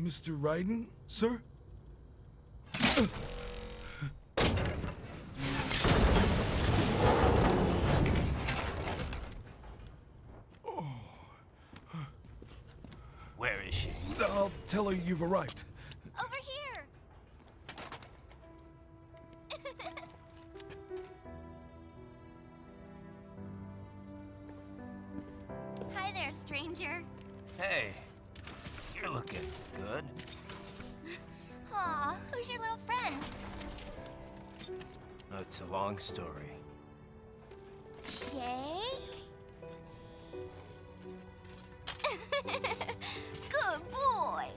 Mr. Ryden, sir? Where is she? I'll tell her you've arrived. Over here! Hi there, stranger. Hey, you're looking good. Aw, who's your little friend? Oh, it's a long story. Shake? Good boy!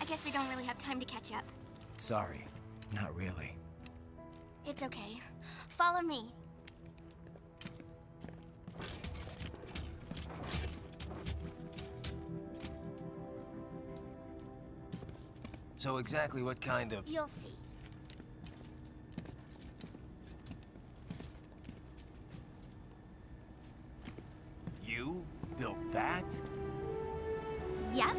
I guess we don't really have time to catch up. Sorry, not really. It's okay. Follow me. So exactly what kind of... You'll see. You built that? Yep.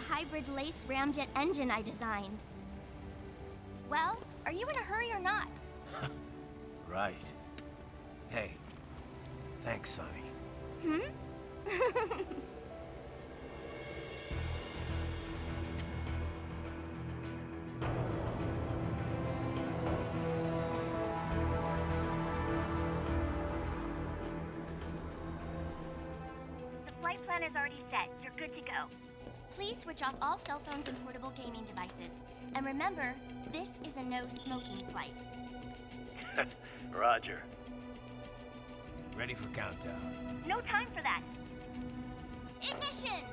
Hybrid lace ramjet engine I designed. Well, are you in a hurry or not? Right. Hey, thanks, Sonny. The flight plan is already set. You're good to go. Please switch off all cell phones and portable gaming devices. And remember, this is a no-smoking flight. Roger. Ready for countdown. No time for that. Ignition!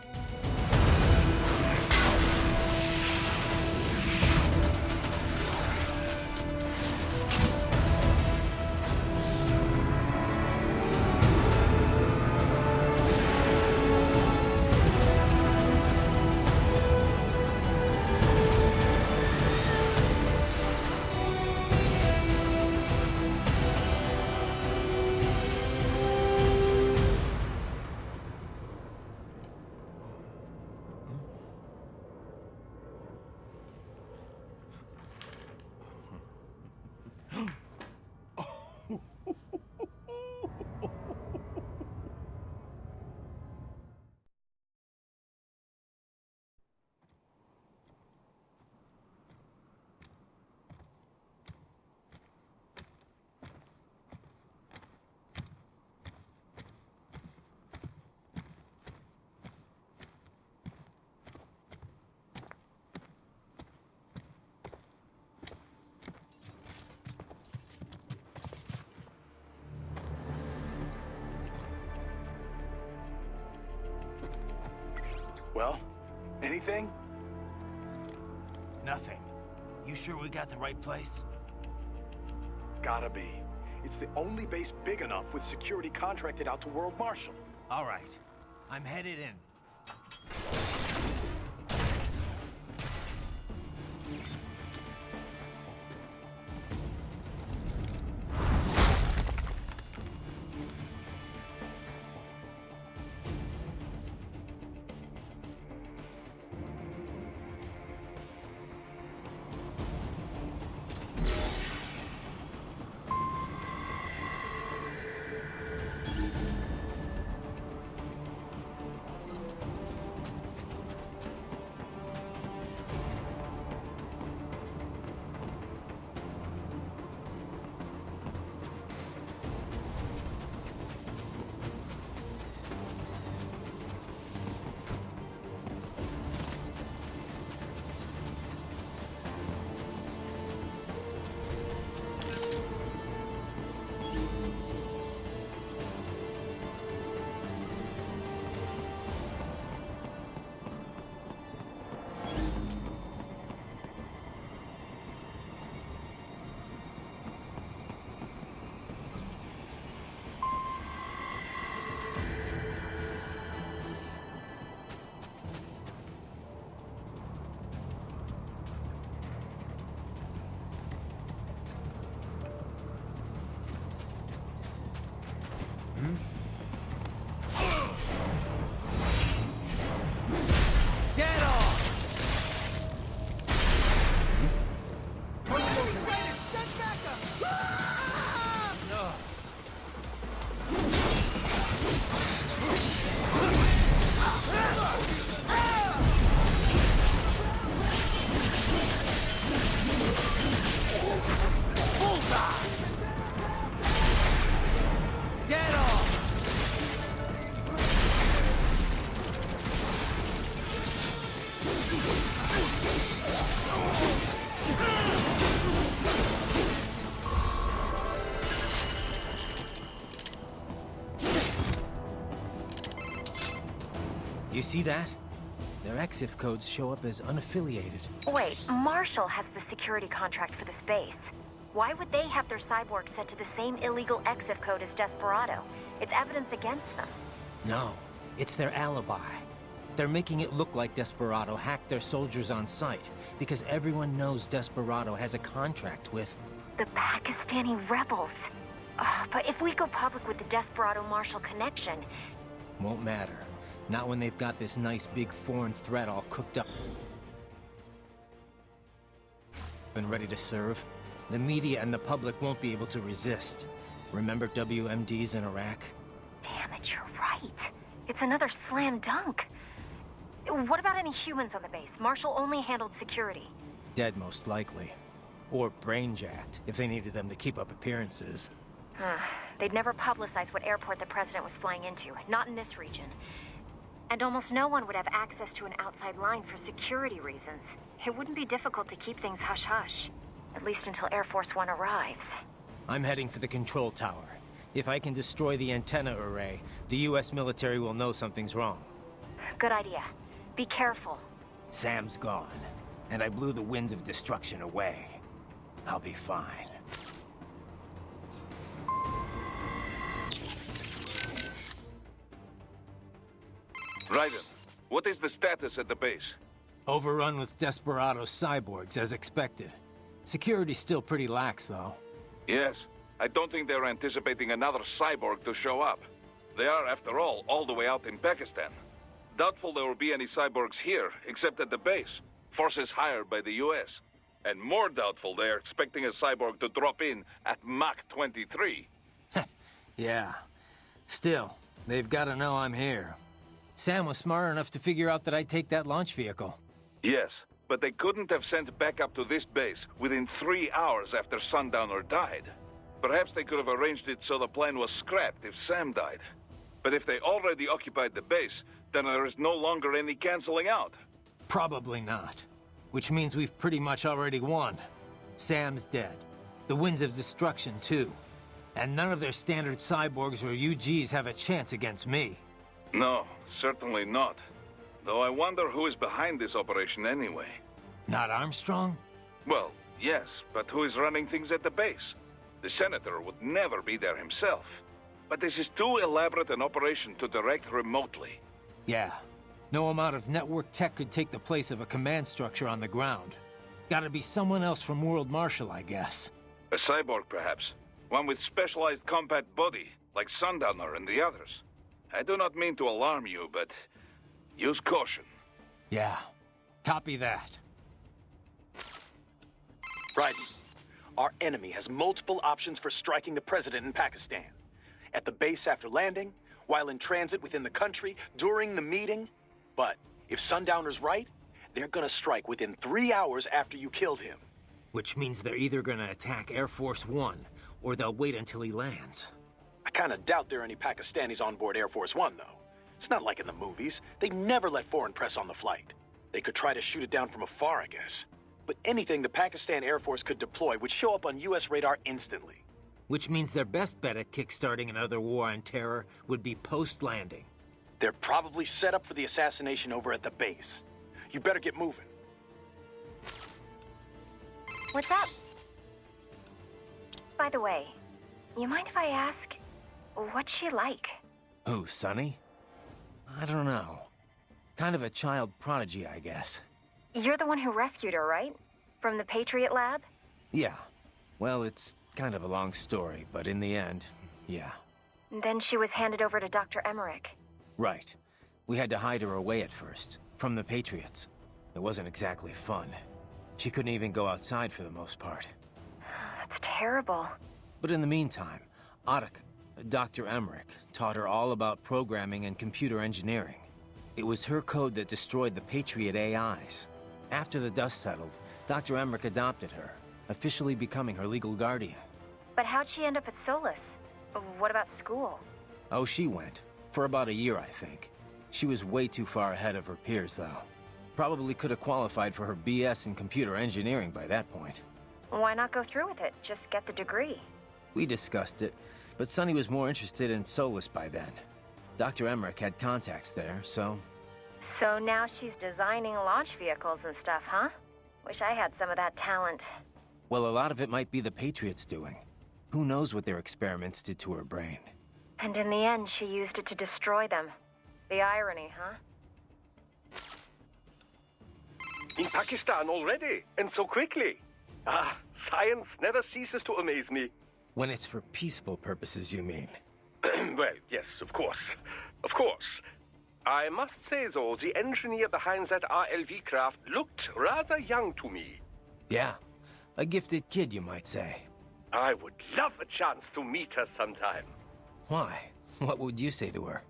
Well, anything? Nothing. You sure we got the right place? Gotta be. It's the only base big enough with security contracted out to World Marshal. All right. I'm headed in. You see that? Their EXIF codes show up as unaffiliated. Wait, Marshall has the security contract for this base. Why would they have their cyborg set to the same illegal EXIF code as Desperado? It's evidence against them. No, it's their alibi. They're making it look like Desperado hacked their soldiers on site, because everyone knows Desperado has a contract with... The Pakistani rebels. Oh, but if we go public with the Desperado-Marshall connection... Won't matter. Not when they've got this nice big foreign threat all cooked up and ready to serve. The media and the public won't be able to resist. Remember WMDs in Iraq? Damn it, you're right. It's another slam dunk. What about any humans on the base? Marshall only handled security. Dead, most likely. Or brain-jacked, if they needed them to keep up appearances. They'd never publicize what airport the president was flying into, not in this region. And almost no one would have access to an outside line for security reasons. It wouldn't be difficult to keep things hush-hush. At least until Air Force One arrives. I'm heading for the control tower. If I can destroy the antenna array, the US military will know something's wrong. Good idea. Be careful. Sam's gone, and I blew the winds of destruction away. I'll be fine. Raiden, what is the status at the base? Overrun with Desperado cyborgs, as expected. Security's still pretty lax, though. Yes, I don't think they're anticipating another cyborg to show up. They are, after all the way out in Pakistan. Doubtful there will be any cyborgs here, except at the base. Forces hired by the US. And more doubtful they are expecting a cyborg to drop in at Mach 23. Yeah. Still, they've got to know I'm here. Sam was smart enough to figure out that I'd take that launch vehicle. Yes, but they couldn't have sent backup to this base within 3 hours after Sundowner died. Perhaps they could have arranged it so the plane was scrapped if Sam died. But if they already occupied the base, then there is no longer any canceling out. Probably not. Which means we've pretty much already won. Sam's dead. The Winds of Destruction, too. And none of their standard cyborgs or UGs have a chance against me. No, certainly not. Though I wonder who is behind this operation anyway. Not Armstrong? Well, yes, but who is running things at the base? The Senator would never be there himself. But this is too elaborate an operation to direct remotely. Yeah. No amount of network tech could take the place of a command structure on the ground. Gotta be someone else from World Marshal, I guess. A cyborg, perhaps. One with specialized combat body, like Sundowner and the others. I do not mean to alarm you, but use caution. Yeah. Copy that. Raiden, our enemy has multiple options for striking the president in Pakistan. At the base after landing, while in transit within the country, during the meeting. But if Sundowner's right, they're gonna strike within 3 hours after you killed him. Which means they're either gonna attack Air Force One, or they'll wait until he lands. I kinda doubt there are any Pakistanis on board Air Force One, though. It's not like in the movies. They never let foreign press on the flight. They could try to shoot it down from afar, I guess. But anything the Pakistan Air Force could deploy would show up on US radar instantly. Which means their best bet at kickstarting another war on terror would be post-landing. They're probably set up for the assassination over at the base. You better get moving. What's up? By the way, you mind if I ask, what's she like? Who, Sonny? I don't know. Kind of a child prodigy, I guess. You're the one who rescued her, right? From the Patriot lab? Yeah. Well, it's kind of a long story, but in the end, yeah. Then she was handed over to Dr. Emmerich. Right. We had to hide her away at first, from the Patriots. It wasn't exactly fun. She couldn't even go outside for the most part. That's terrible. But in the meantime, Dr. Emmerich, taught her all about programming and computer engineering. It was her code that destroyed the Patriot AIs. After the dust settled, Dr. Emmerich adopted her, officially becoming her legal guardian. But how'd she end up at Solus? What about school? Oh, she went. For about a year, I think. She was way too far ahead of her peers, though. Probably could have qualified for her BS in computer engineering by that point. Why not go through with it? Just get the degree. We discussed it, but Sonny was more interested in Solus by then. Dr. Emmerich had contacts there, so So now she's designing launch vehicles and stuff, huh? Wish I had some of that talent. Well, a lot of it might be the Patriots doing. Who knows what their experiments did to her brain? And in the end, she used it to destroy them. The irony, huh? In Pakistan already, and so quickly. Ah, science never ceases to amaze me. When it's for peaceful purposes, you mean? Well, yes, of course. Of course. I must say, though, the engineer behind that RLV craft looked rather young to me. Yeah, a gifted kid, you might say. I would love a chance to meet her sometime. Why? What would you say to her?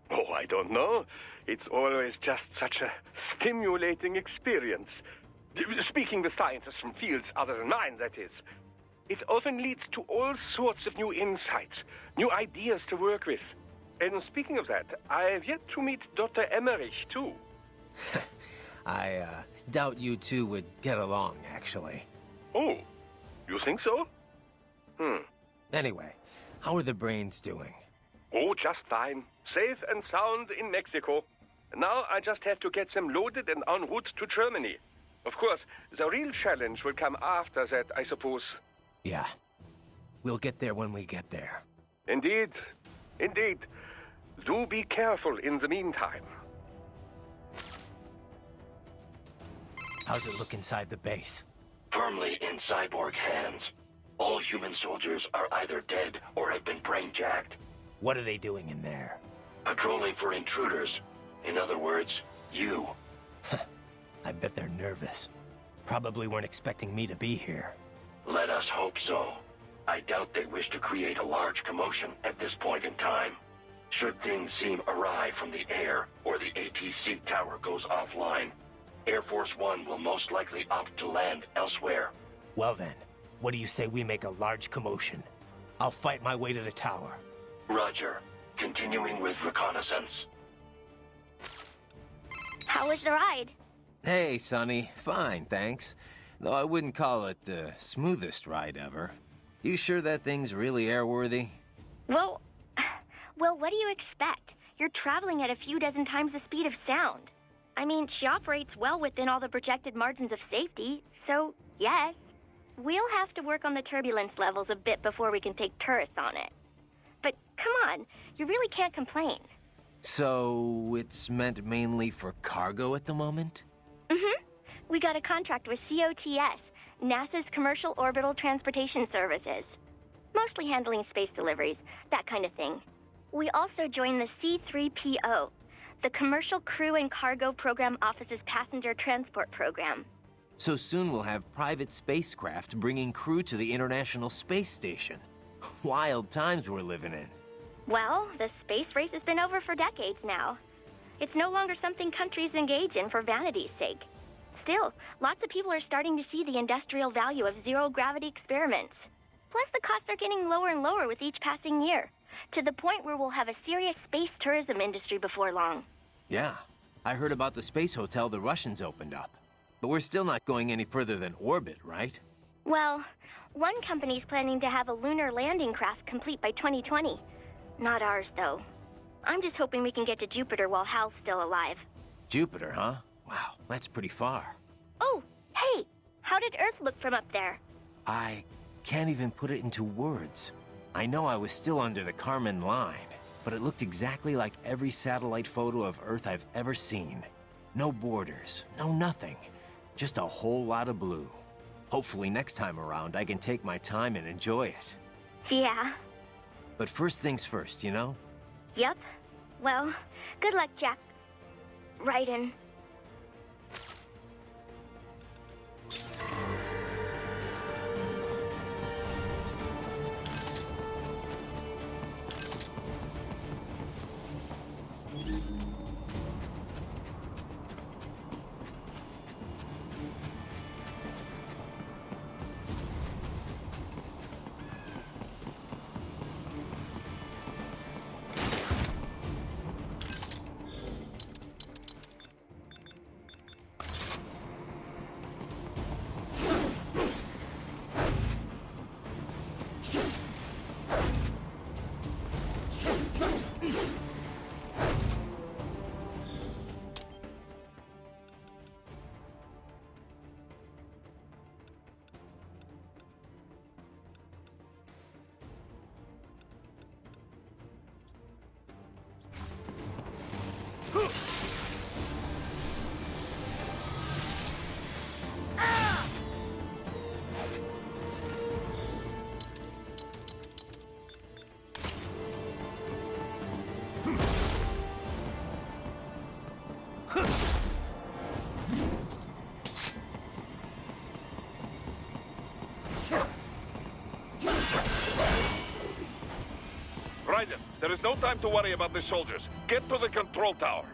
Oh, I don't know. It's always just such a stimulating experience. Speaking with scientists from fields other than mine, that is. It often leads to all sorts of new insights, new ideas to work with. And speaking of that, I have yet to meet Dr. Emmerich, too. I doubt you two would get along, actually. Oh, you think so? Anyway, how are the brains doing? Oh, just fine. Safe and sound in Mexico. Now I just have to get them loaded and en route to Germany. Of course, the real challenge will come after that, I suppose. Yeah. We'll get there when we get there. Indeed. Indeed. Do be careful in the meantime. How's it look inside the base? Firmly in cyborg hands. All human soldiers are either dead or have been brain-jacked. What are they doing in there? Patrolling for intruders. In other words, you. I bet they're nervous. Probably weren't expecting me to be here. Let us hope so. I doubt they wish to create a large commotion at this point in time. Should things seem awry from the air, or the ATC tower goes offline, Air Force One will most likely opt to land elsewhere. Well then, what do you say we make a large commotion? I'll fight my way to the tower. Roger. Continuing with reconnaissance. How was the ride? Hey, Sonny. Fine, thanks. Though I wouldn't call it the smoothest ride ever. You sure that thing's really airworthy? Well, what do you expect? You're traveling at a few dozen times the speed of sound. I mean, she operates well within all the projected margins of safety, so yes. We'll have to work on the turbulence levels a bit before we can take tourists on it. But come on, you really can't complain. So, it's meant mainly for cargo at the moment? Mm-hmm. We got a contract with COTS, NASA's Commercial Orbital Transportation Services. Mostly handling space deliveries, that kind of thing. We also joined the C3PO, the Commercial Crew and Cargo Program Office's Passenger Transport Program. So soon we'll have private spacecraft bringing crew to the International Space Station. Wild times we're living in. Well, the space race has been over for decades now. It's no longer something countries engage in for vanity's sake. Still, lots of people are starting to see the industrial value of zero-gravity experiments. Plus, the costs are getting lower and lower with each passing year, to the point where we'll have a serious space tourism industry before long. Yeah, I heard about the space hotel the Russians opened up. But we're still not going any further than orbit, right? Well, one company's planning to have a lunar landing craft complete by 2020. Not ours, though. I'm just hoping we can get to Jupiter while Hal's still alive. Jupiter, huh? Wow, that's pretty far. Oh, hey! How did Earth look from up there? I can't even put it into words. I know I was still under the Kármán line, but it looked exactly like every satellite photo of Earth I've ever seen. No borders, no nothing. Just a whole lot of blue. Hopefully next time around I can take my time and enjoy it. Yeah. But first things first, you know? Yep. Well, good luck, Jack. Raiden. is no time to worry about the soldiers. Get to the control tower.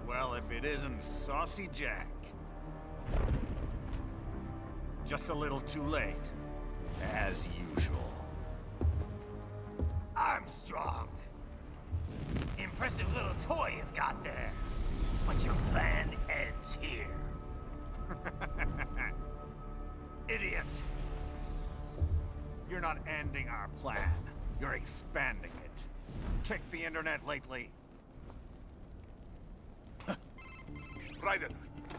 Well, if it isn't Saucy Jack. Just a little too late, as usual. Armstrong. Impressive little toy you've got there. But your plan ends here. Idiot! You're not ending our plan. You're expanding it. Check the internet lately. Raiden,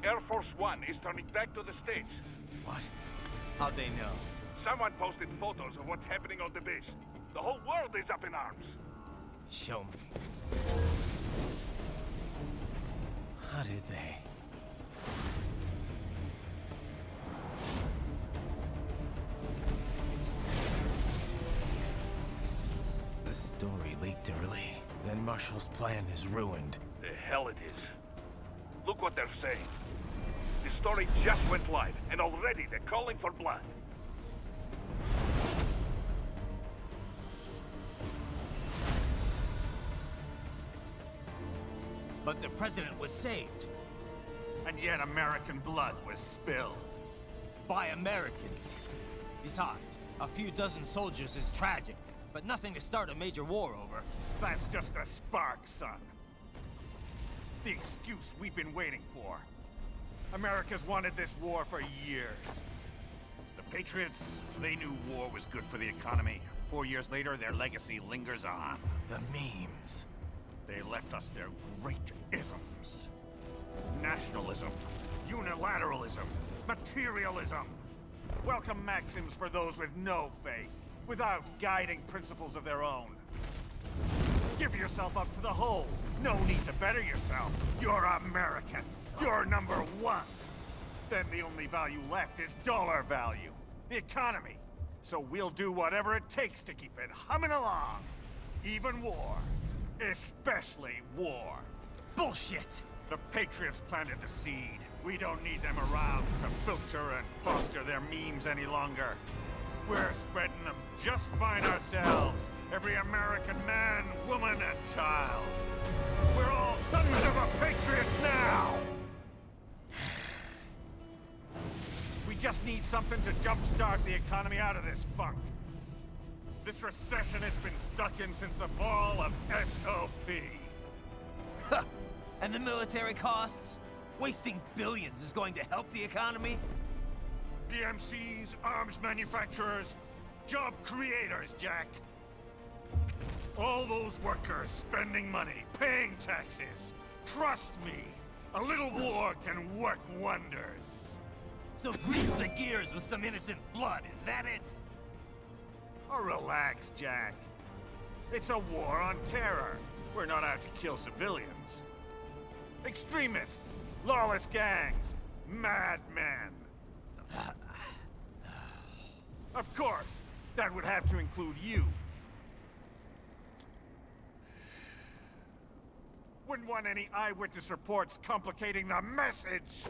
Air Force One is turning back to the States. What? How'd they know? Someone posted photos of what's happening on the base. The whole world is up in arms. Show me. How did they? The story leaked early. Then Marshall's plan is ruined. The hell it is. Look what they're saying. The story just went live, and already they're calling for blood. But the president was saved. And yet American blood was spilled. By Americans. Besides, a few dozen soldiers is tragic, but nothing to start a major war over. That's just a spark, son. The excuse we've been waiting for. America's wanted this war for years. The Patriots, they knew war was good for the economy. 4 years later, their legacy lingers on. The memes. They left us their great isms. Nationalism, unilateralism, materialism. Welcome maxims for those with no faith, without guiding principles of their own. Give yourself up to the whole. No need to better yourself. You're American. You're #1. Then the only value left is dollar value. The economy. So we'll do whatever it takes to keep it humming along. Even war. Especially war. Bullshit! The Patriots planted the seed. We don't need them around to filter and foster their memes any longer. We're spreading them just fine ourselves. Every American man, woman, and child. We're all sons of a patriots now! We just need something to jumpstart the economy out of this funk. This recession it's been stuck in since the fall of SOP. Huh. And the military costs? Wasting billions is going to help the economy? DMCs, arms manufacturers, job creators, Jack. All those workers spending money, paying taxes. Trust me, a little war can work wonders. So grease the gears with some innocent blood, is that it? Oh, relax, Jack. It's a war on terror. We're not out to kill civilians. Extremists, lawless gangs, madmen. Of course, that would have to include you. Wouldn't want any eyewitness reports complicating the message.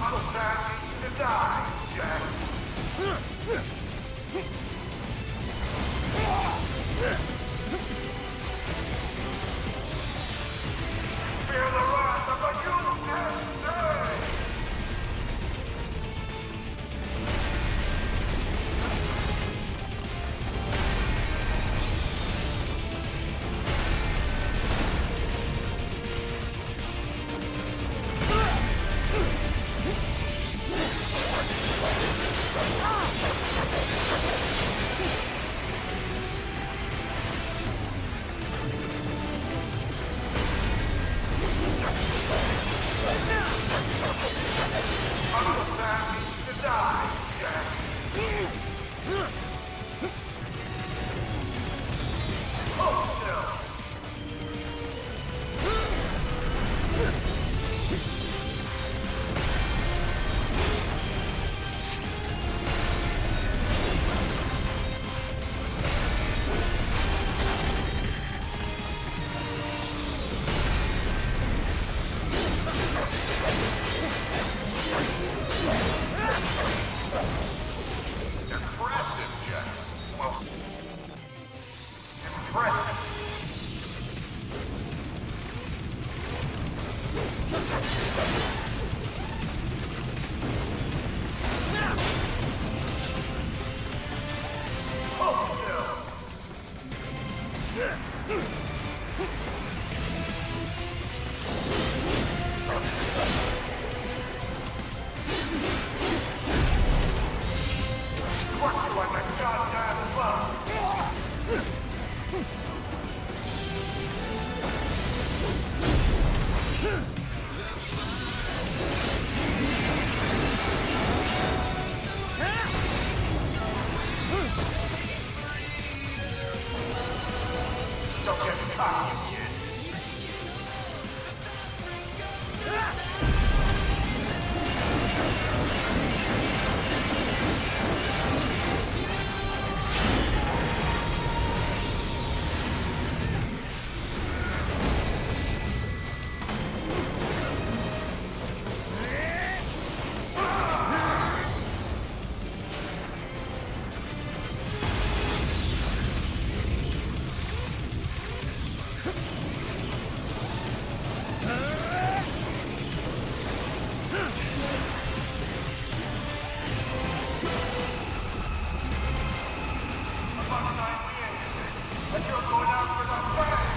Uncle Sam needs to die, Jack. Fear the wrath of a human day! Uncle Sam needs to die, Jack. Hold still. Impressive, Jack. Well, impressive. Hold still. Crush you like a goddamn bug. Don't get caught, you kid. But you're going out for the bang!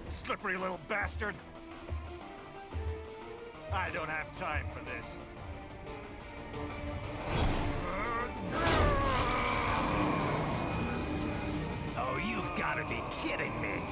Slippery little bastard! I don't have time for this. Oh, you've got to be kidding me.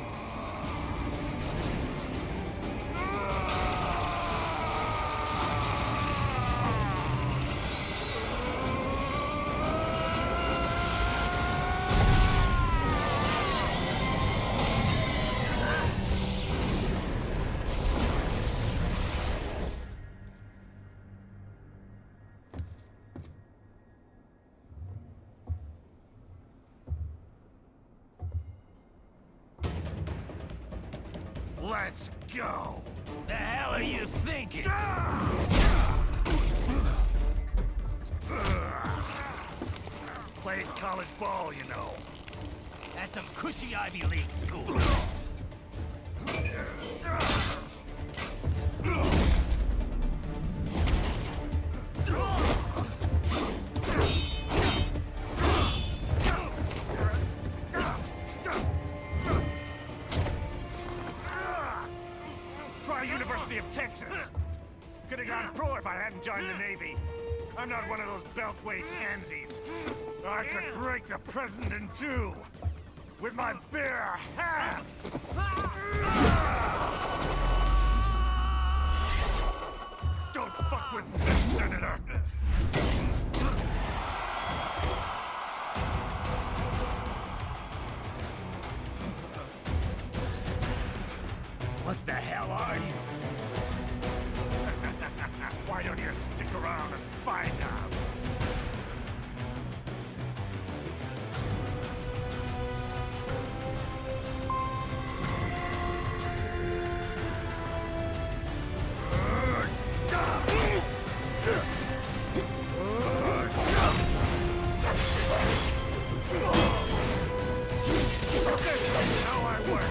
Let's go! The hell are you thinking? played college ball, you know. That's some cushy Ivy League school. Try University of Texas. Could have gone pro if I hadn't joined the Navy. I'm not one of those beltway pansies. I could break the president in two with my bare hands. Don't fuck with this, Senator. What the hell are you? Why don't you stick around and find out? This is how I work.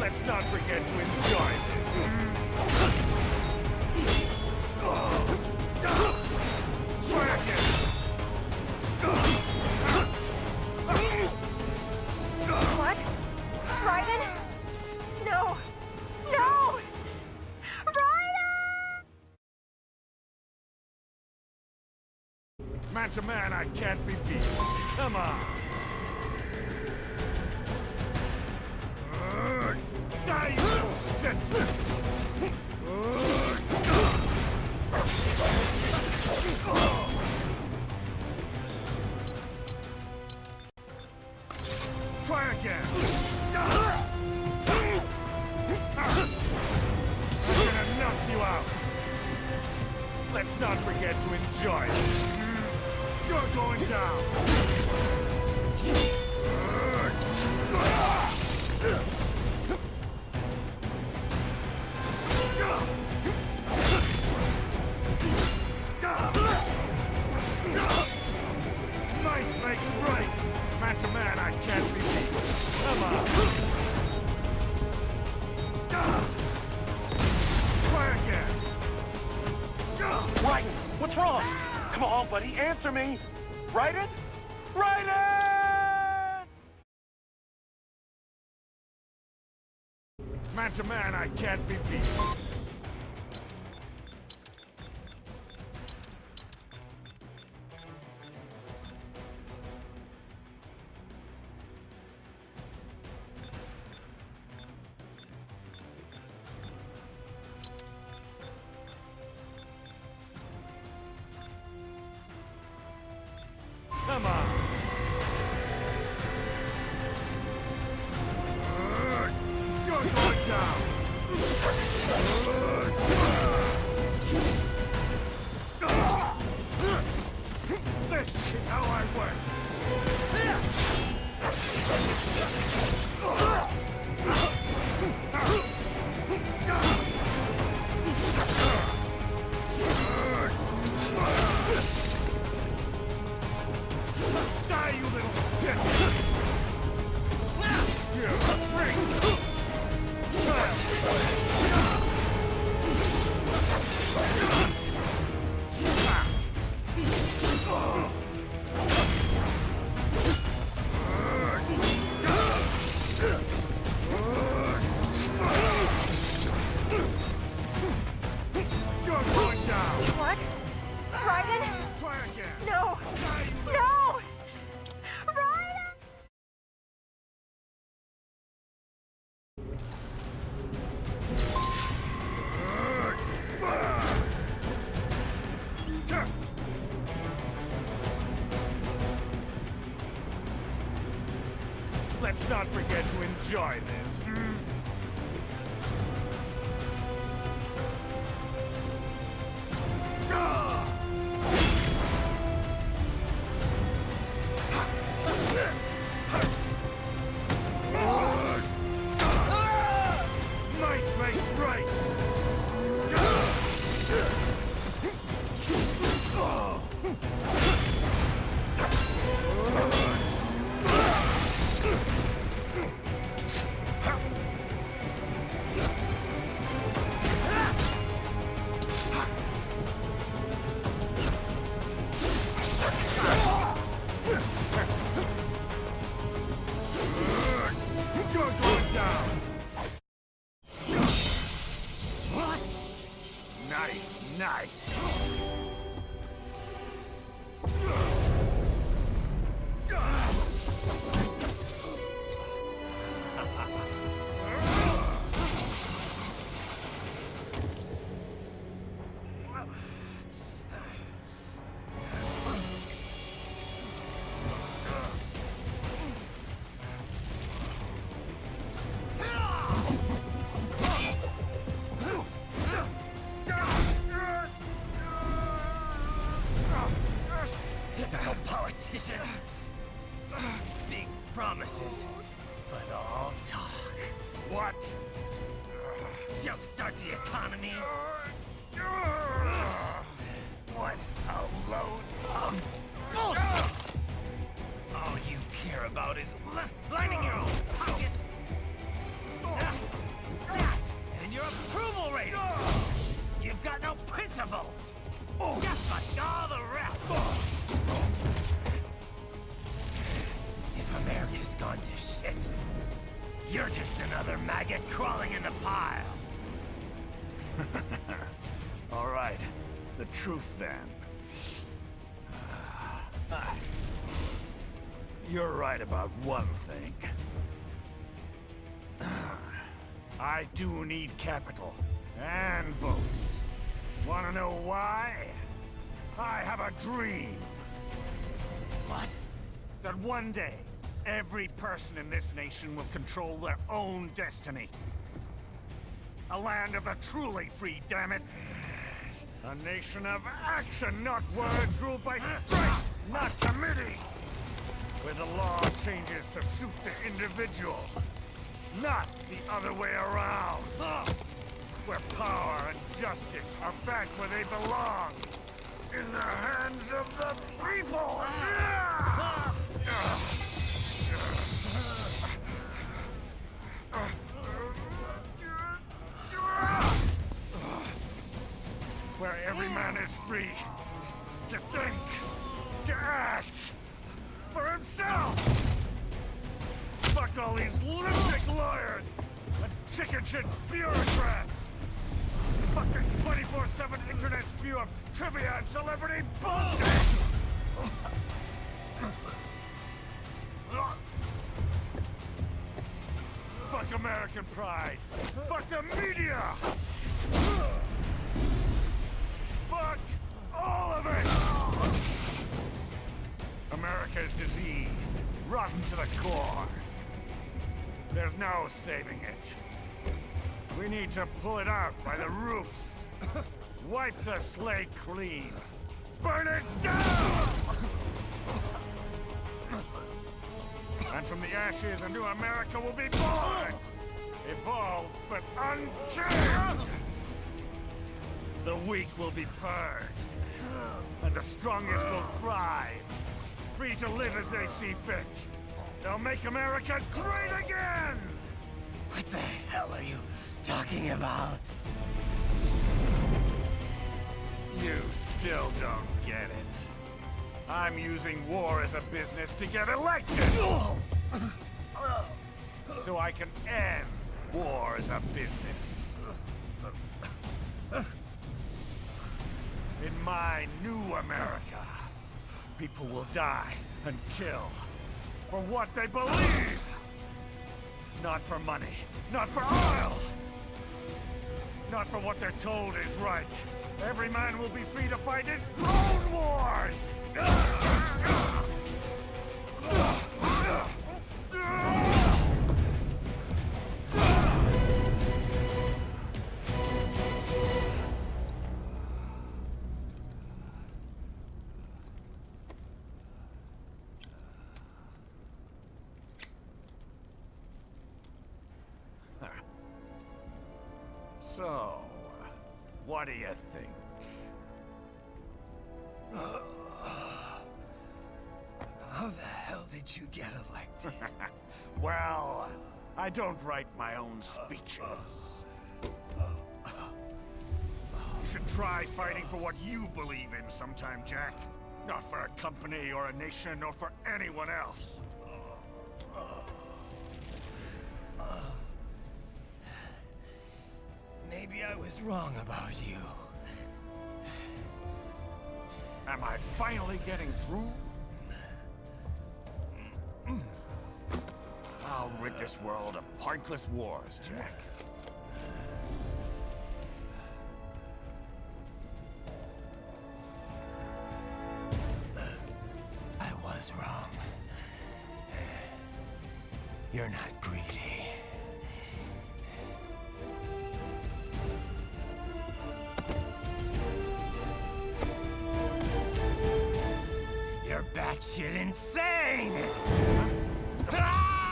Let's not forget to enjoy this. Try again. What? Raiden? No! No! Raiden! Man to man, I can't be beat. Come on. Die, you little shit! Try again. I'm gonna knock you out. Let's not forget to enjoy it. You're going down. Might makes right. Man to man, I can't be beat. Come on. Try again. Raiden, what's wrong? Come on, buddy, answer me. Raiden? Raiden! Man to man, I can't be beat. Come on. You're going down. This is how I work. Die, you little shit! You're a freak! You're going down! What? Raiden? Try again! No! Die, you little... No! Raiden! Let's not forget to enjoy this. promises, but all talk. What? Jumpstart the economy. What a load of bullshit! All you care about is lining your own pockets. That and your approval ratings. You've got no principles. Just like all the rest. If America's gone to shit, you're just another maggot crawling in the pile. All right. The truth, then. You're right about one thing. I do need capital and votes. Wanna know why? I have a dream. What? That one day, every person in this nation will control their own destiny. A land of the truly free, damn it. A nation of action, not words, ruled by strength, not committee. Where the law changes to suit the individual, not the other way around. Where power and justice are back where they belong. In the hands of the people! Where every man is free to think, to act for himself! Fuck all these lunatic lawyers and chicken shit bureaucrats! Fuck this 24/7 internet spew of trivia and celebrity bullshit! Fuck American pride! Fuck the media! Fuck all of it! America's diseased, rotten to the core. There's no saving it. We need to pull it out by the roots. Wipe the slate clean. Burn it down! And from the ashes, a new America will be born! Evolved, but unchained! The weak will be purged. And the strongest will thrive. Free to live as they see fit. They'll make America great again! What the hell are you talking about? You still don't get it. I'm using war as a business to get elected! So I can end war as a business. In my new America, people will die and kill for what they believe! Not for money, not for oil! Not for what they're told is right. Every man will be free to fight his own wars! So, what do you think? How the hell did you get elected? Well, I don't write my own speeches. You should try fighting for what you believe in sometime, Jack. Not for a company or a nation or for anyone else. Maybe I was wrong about you. Am I finally getting through? I'll rid this world of pointless wars, Jack. I was wrong. You're not greedy. You're batshit insane! Ah!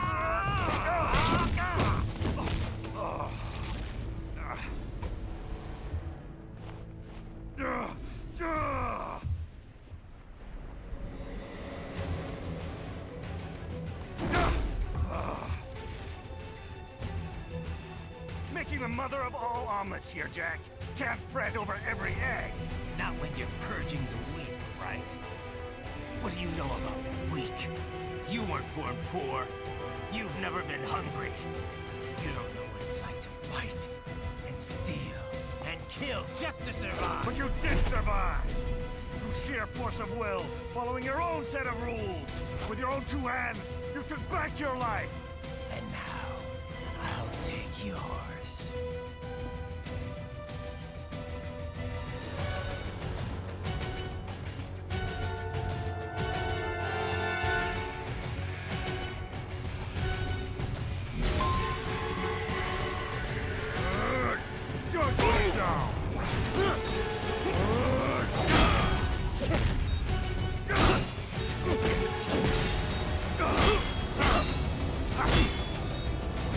mother of all omelets here, Jack. Can't fret over every egg. Not when you're purging the weak, right? What do you know about the weak? You weren't born poor. You've never been hungry. You don't know what it's like to fight, and steal, and kill just to survive. But you did survive! Through sheer force of will, following your own set of rules. With your own two hands, you took back your life! And now, I'll take yours. You're going down!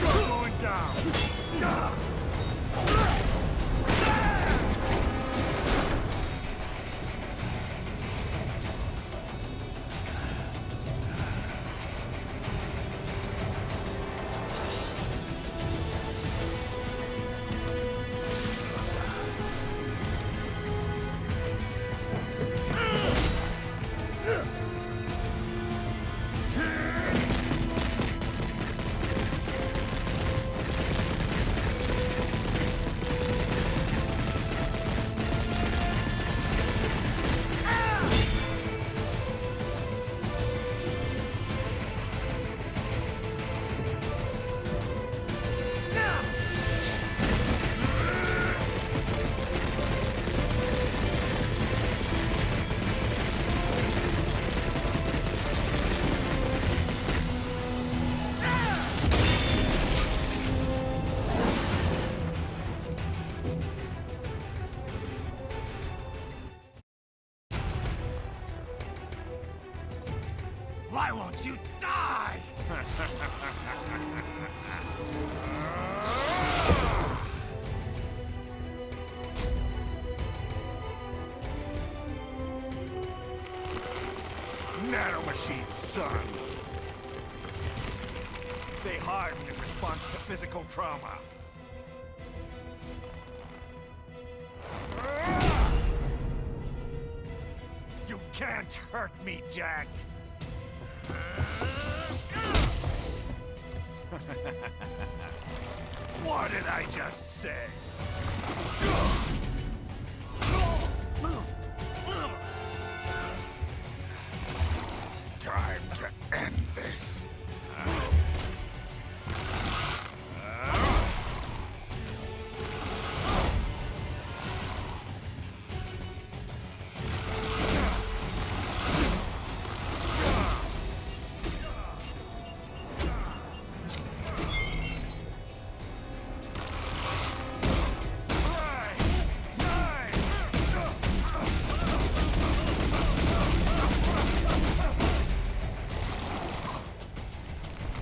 You're going down! Why won't you die? Nanomachines, son! They harden in response to physical trauma. You can't hurt me, Jack! What did I just say? Time to end this.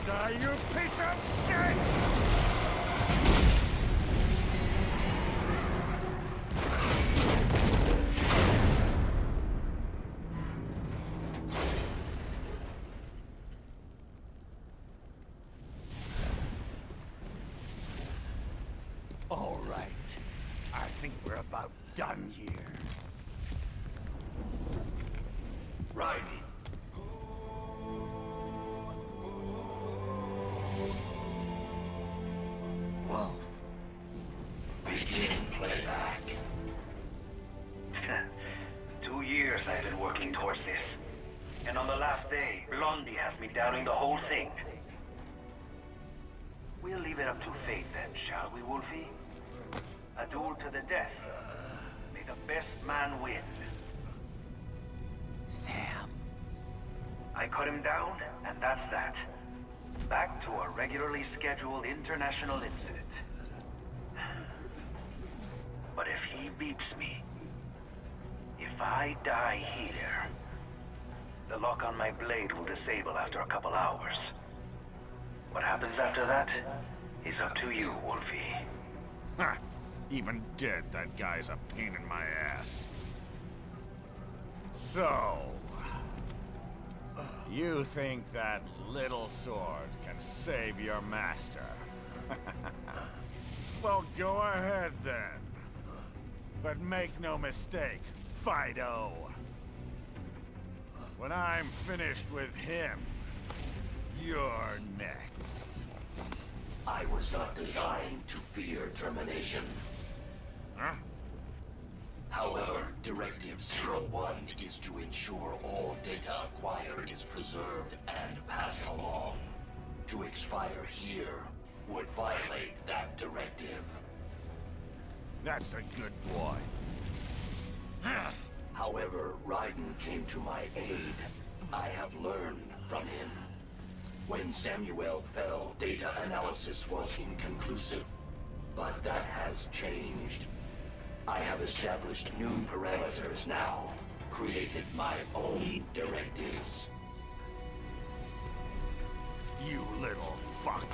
Die, you piece of shit! All right. I think we're about done here. Right. Wolf. Begin playback. 2 years I've been working towards this. And on the last day, Blondie has me downing the whole thing. We'll leave it up to fate then, shall we, Wolfie? A duel to the death. May the best man win. Sam. I cut him down, and that's that. Back to a regularly scheduled international incident. But if he beeps me, if I die here, the lock on my blade will disable after a couple hours. What happens after that is up to you, Wolfie. Ha! Even dead, that guy's a pain in my ass. So... you think that little sword can save your master? Well, go ahead then. But make no mistake, Fido. When I'm finished with him, you're next. I was not designed to fear termination. Huh? However, Directive 01 is to ensure all data acquired is preserved and passed along. To expire here would violate that directive. That's a good boy. However, Raiden came to my aid. I have learned from him. When Samuel fell, data analysis was inconclusive. But that has changed. I have established new parameters now, created my own directives. You little fuck.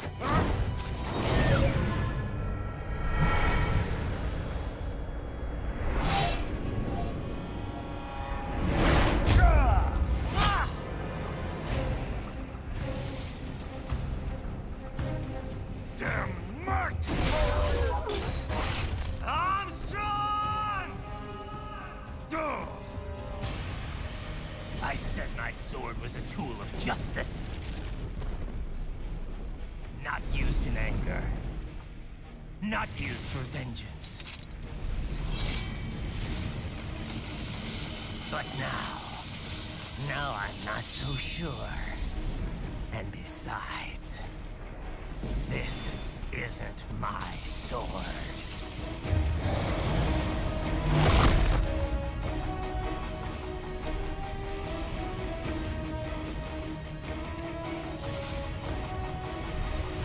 Damn much! Armstrong! I said my sword was a tool of justice. Not used in anger. Not used for vengeance. But now I'm not so sure. And besides, this isn't my sword.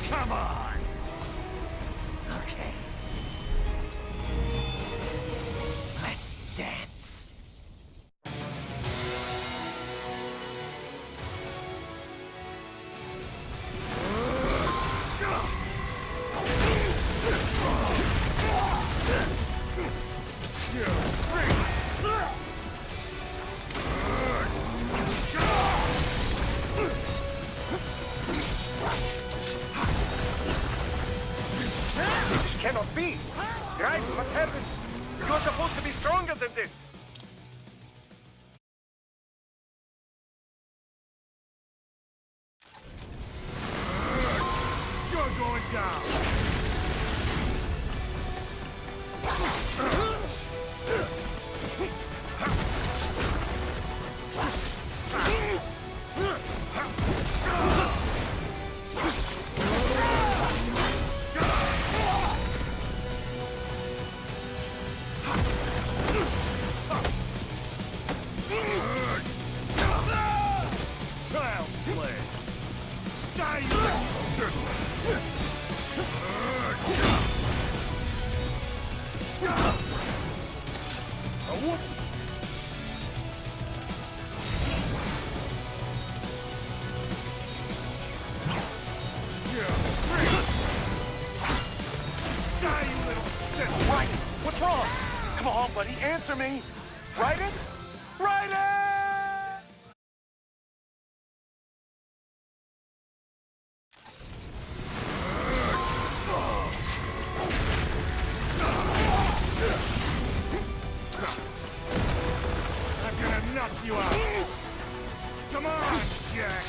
Come on! Okay. Let's dance. Cannot be! Raiden, what happened? You're supposed to be stronger than this! You're going down! Child's play! Die, you Raiden, what's wrong? Come on, buddy, answer me! Raiden? Raiden! I'm gonna knock you out! Come on, Jack!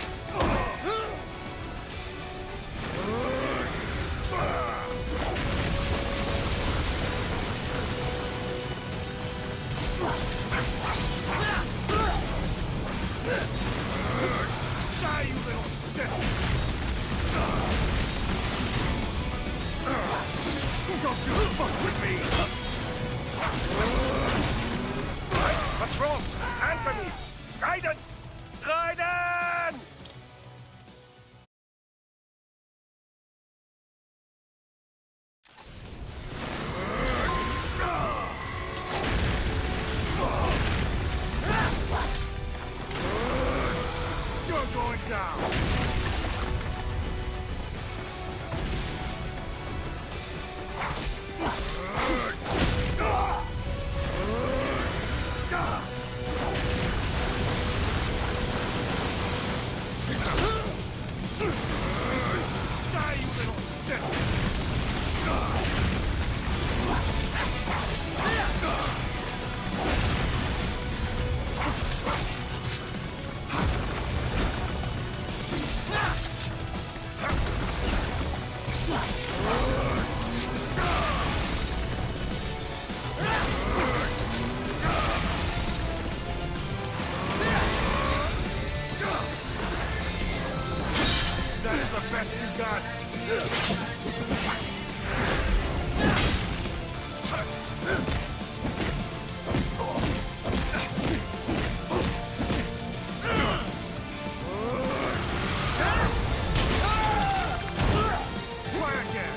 Die, you little shit! Don't you fuck with me! What's wrong? Answer me! Raiden! Raiden! You're going down! you got? Try again.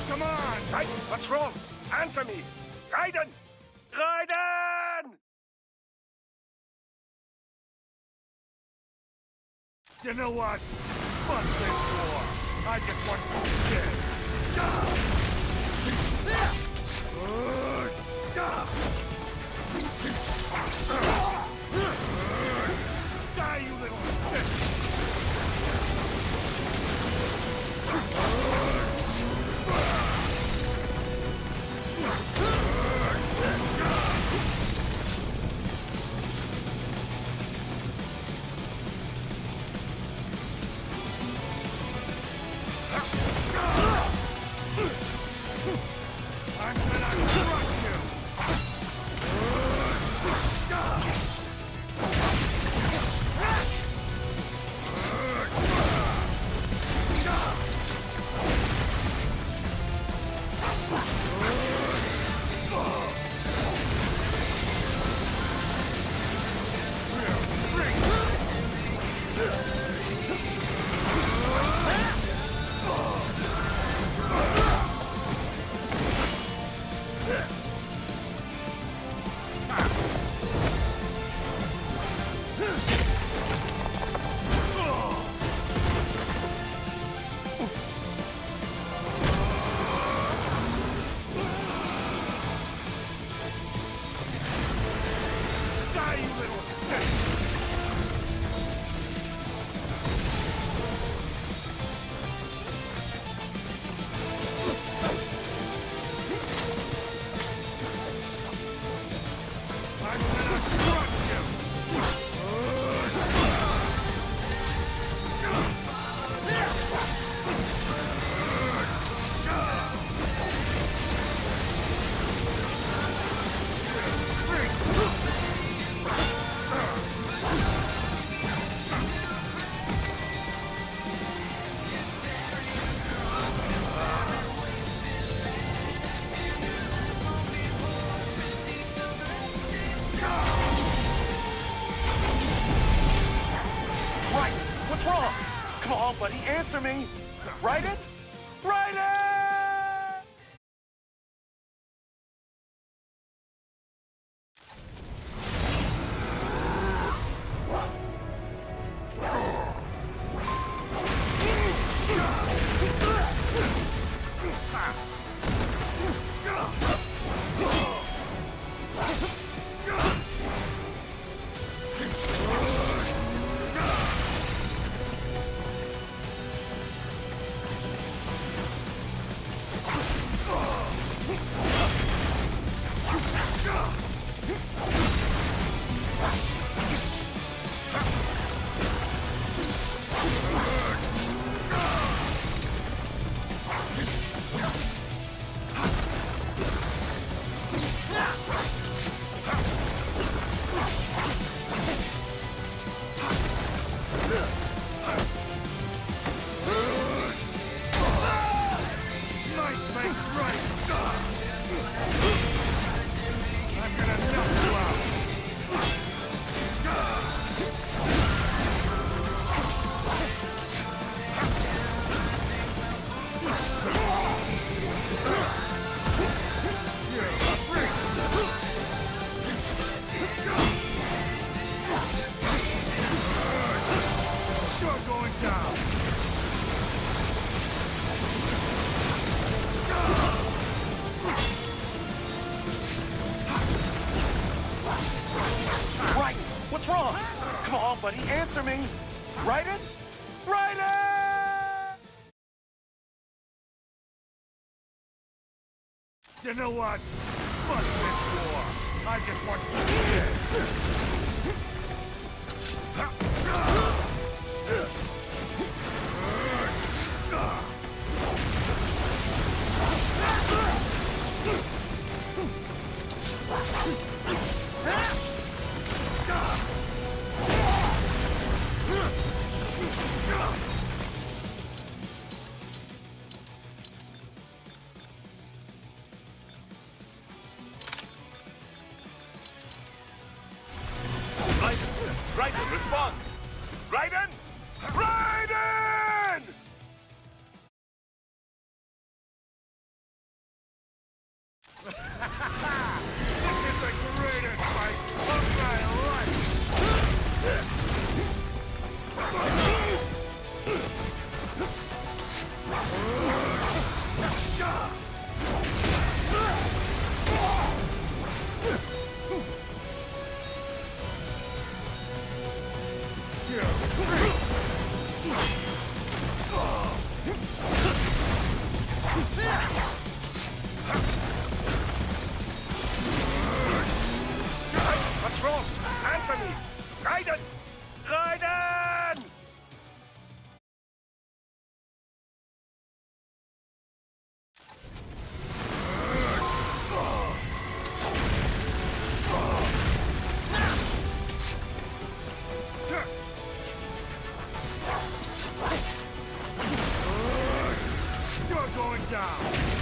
Come on! Hey, what's wrong? Answer me! Raiden! Raiden! You know what? Fuck this war. I just want to kill. Die, you little bitch! I'm gonna crush you! Die, you little bitch! I'm gonna crush you! Right! What's wrong? Come on, buddy, answer me! Raiden? Raiden! buddy. Answer me. Raiden? Raiden! You know what? Fuck this war! I just want Raiden, respond! Raiden! Raiden! this is the greatest fight of my life! What's wrong? Answer me! Raiden! Raiden! You're going down!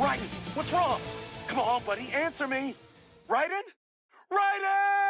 Raiden, what's wrong? Come on, buddy, answer me! Raiden? Raiden!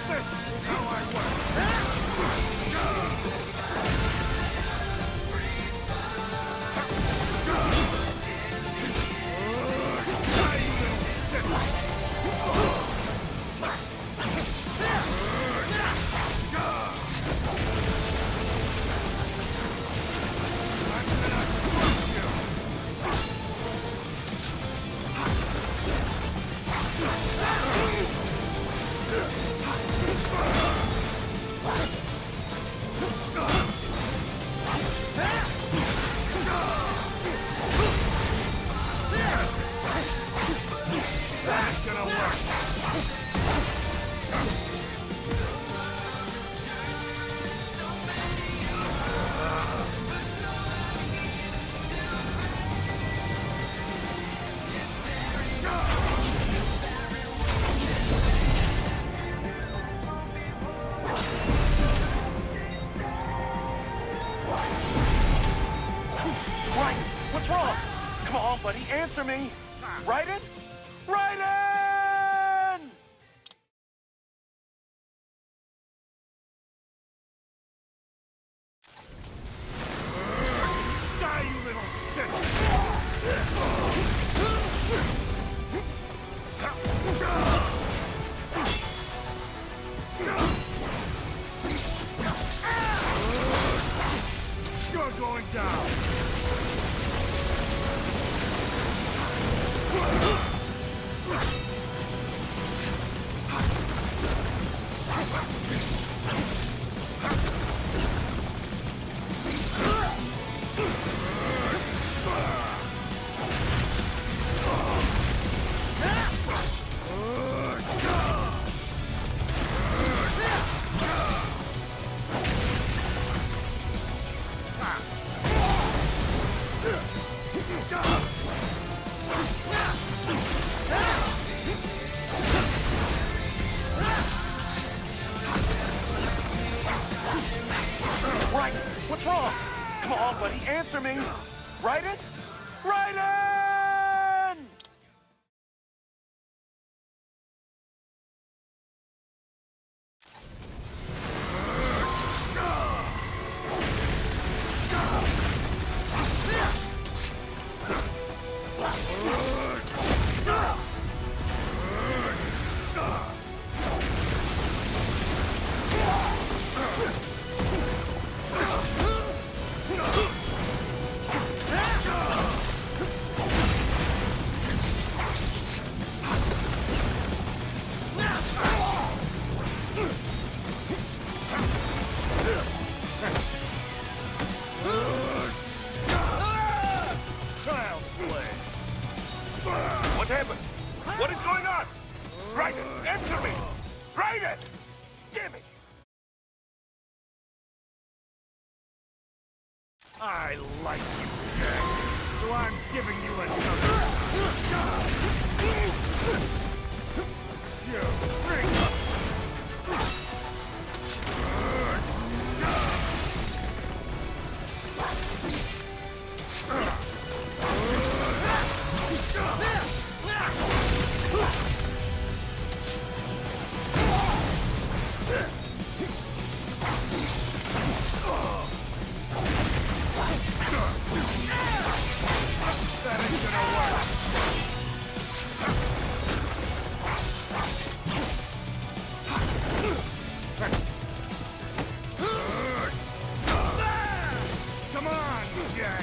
This is how I buddy, answer me! Raiden? Raiden! Die, you little shit! You're going down! Raiden, what's wrong? Come on, buddy, answer me! Raiden? Raiden! Child's play! What happened? What is going on? Raiden, answer me! Raiden! Damn it! I like you, Jack. So I'm giving you another. You freak! That ain't gonna work. Come on, Jack.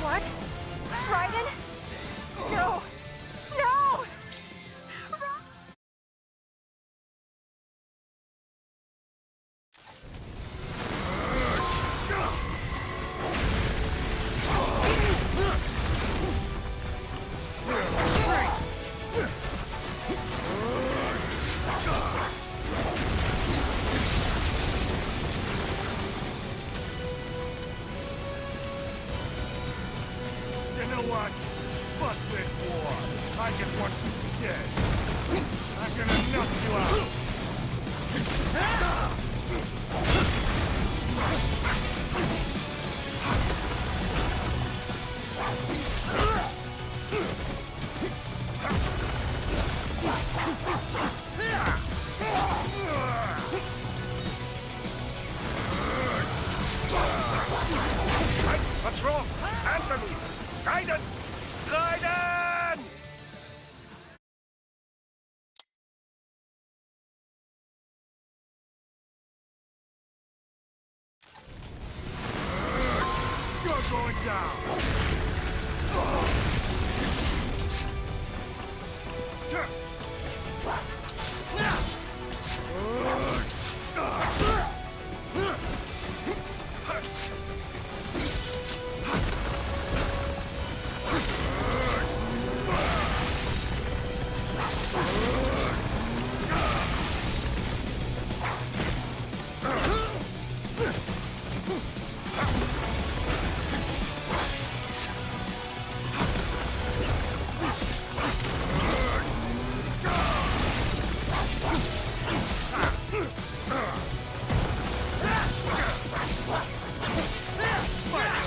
What? Raiden? No! No! You know what? Fuck this war. I just want you dead. I'm gonna knock you out. What's wrong? Answer me! Raiden! Raiden! You're going down. Fight!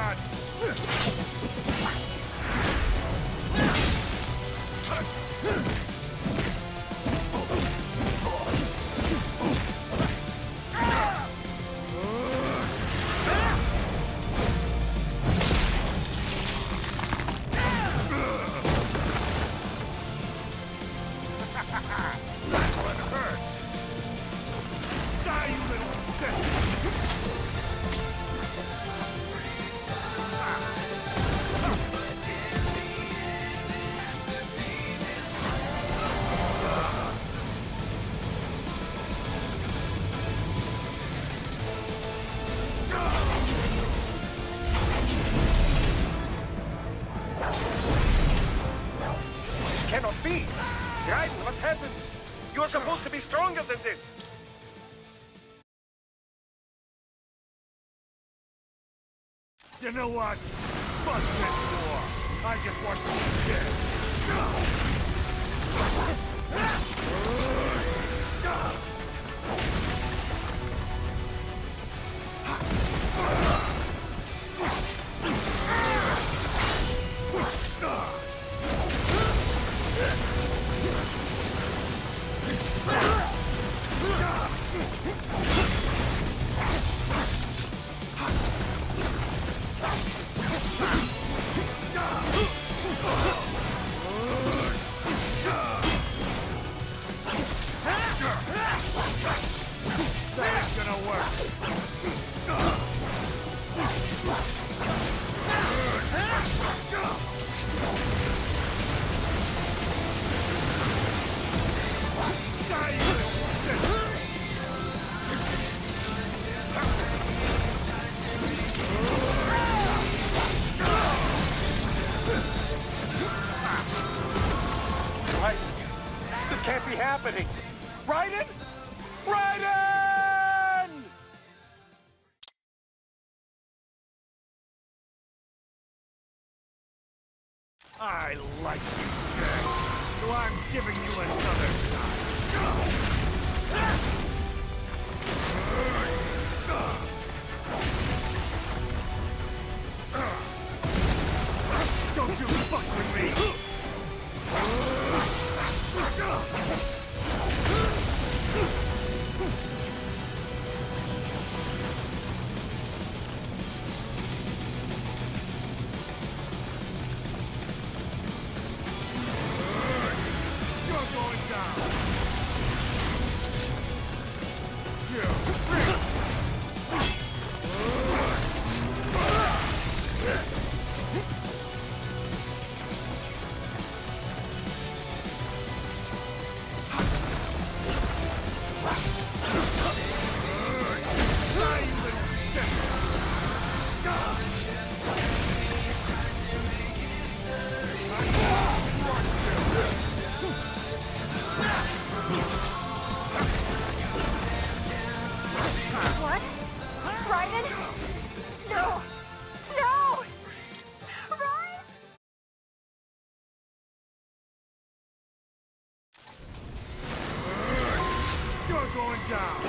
got! That one hurt! Die, you little shit! Cannot be! Guys, what happened? You are supposed to be stronger than this! You know what? Fuck this war! I just want to be dead! That ain't gonna work! Die, you little shit! Right? This can't be happening! Raiden? Raiden! I like you, Jack. So I'm giving you another shot. Don't you fuck with me! You're going down! What? Raiden? No! No! Raiden! You're going down!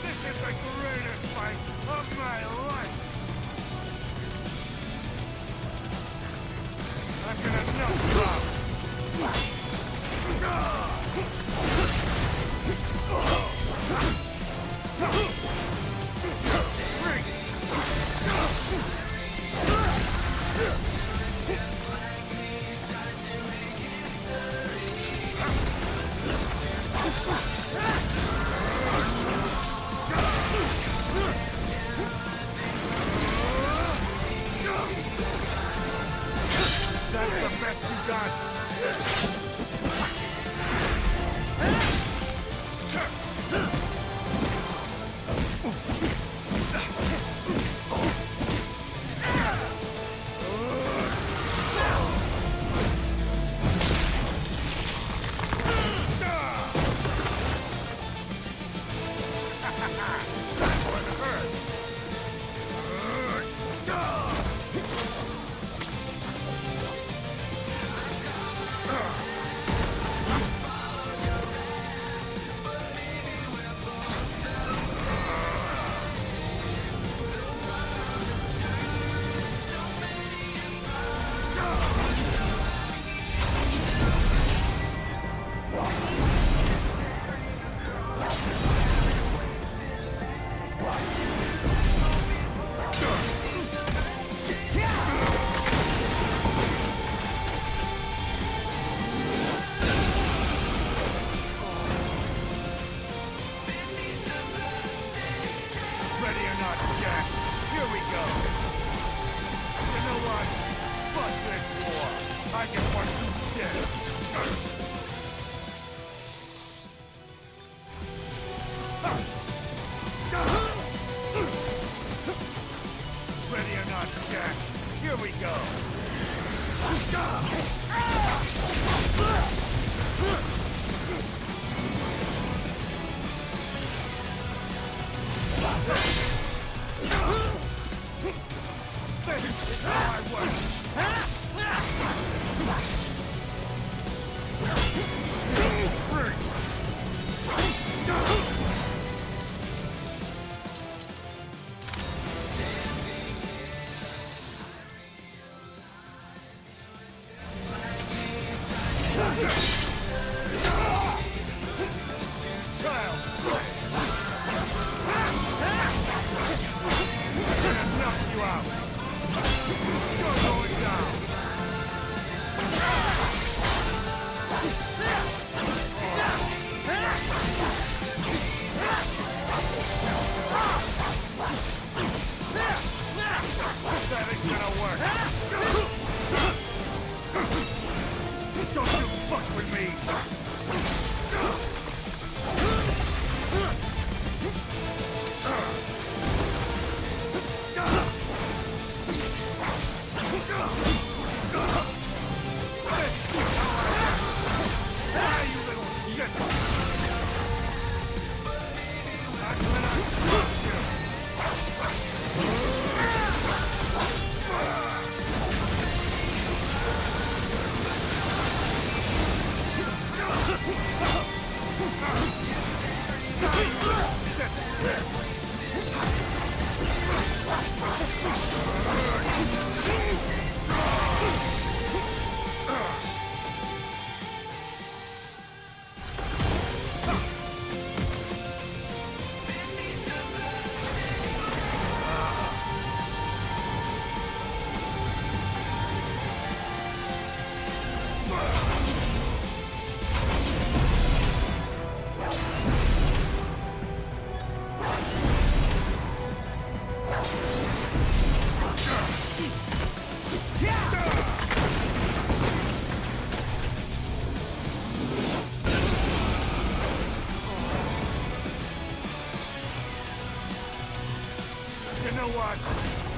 This is the greatest fight of my life! I'm gonna knock you out! That's the best you got! Ready or not, Jack? Here we go. This is how I work. You know what?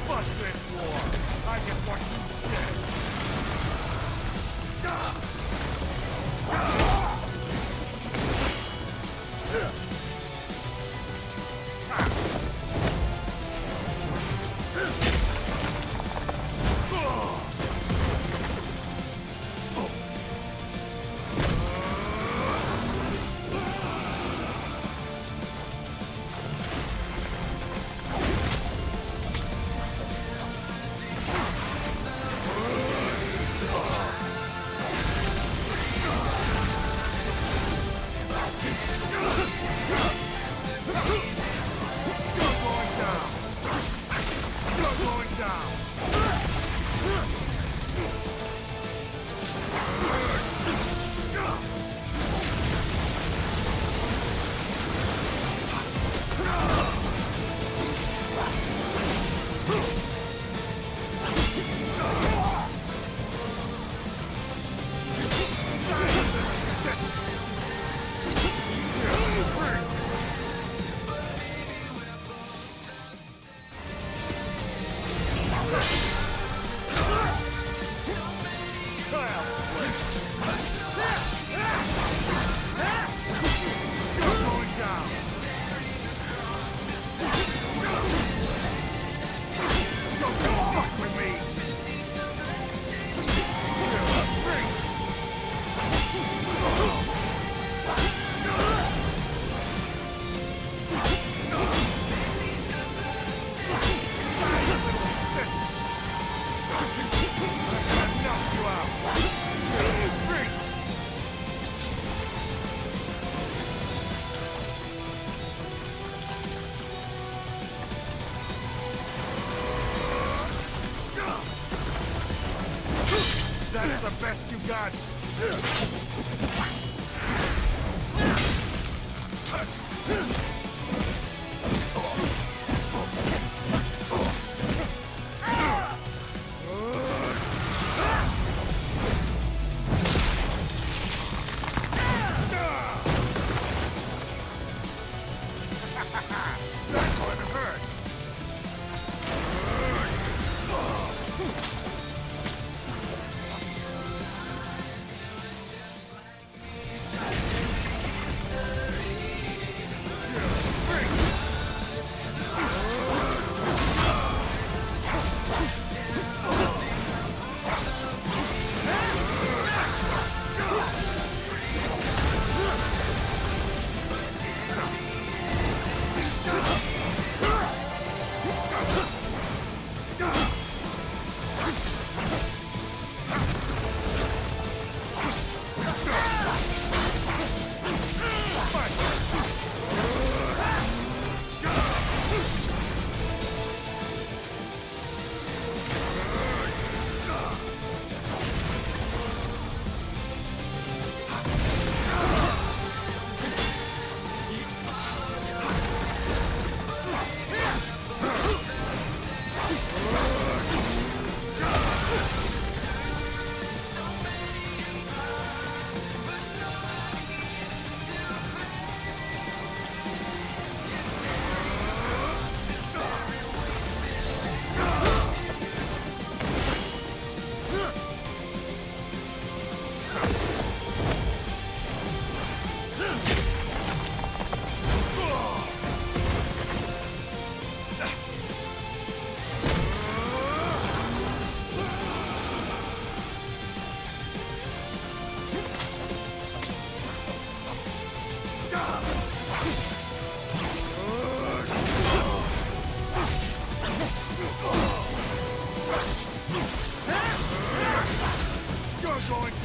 Fuck this war. I just want you dead. That's the best you got.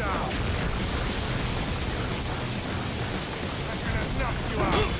down! I'm gonna knock you out!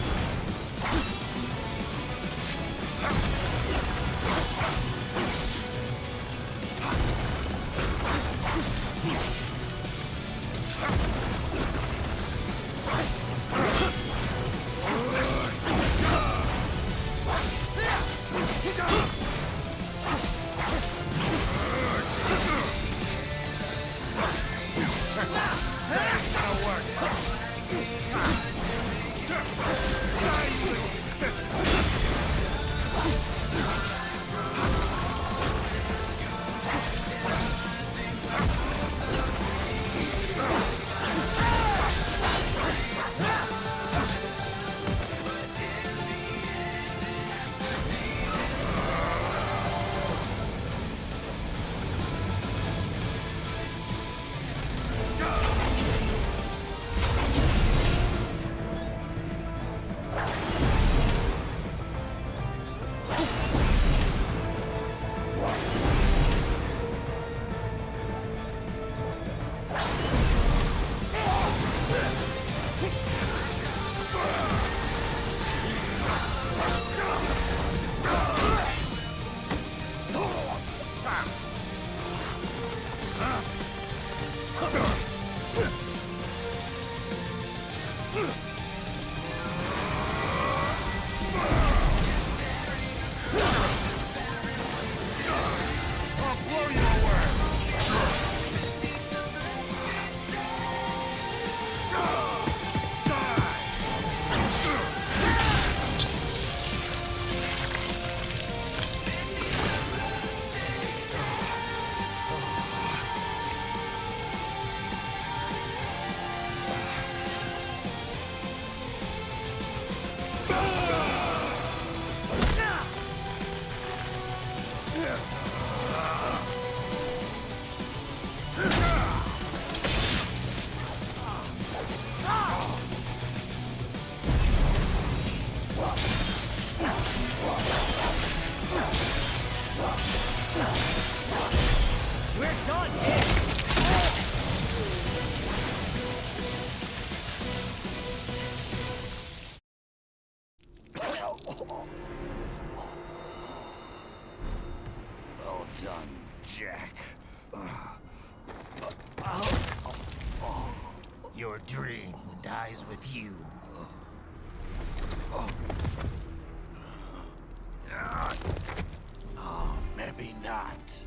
Well done, Jack. Your dream dies with you. Oh, maybe not.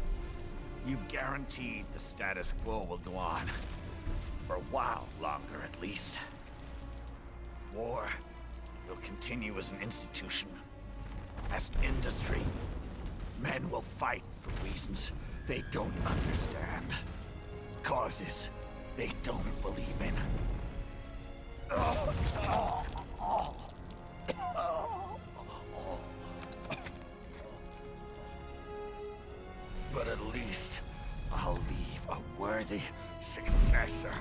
You've guaranteed the status quo will go on. For a while longer, at least. War will continue as an institution. As industry. Men will fight for reasons they don't understand. Causes they don't believe in. But at least I'll leave a worthy successor.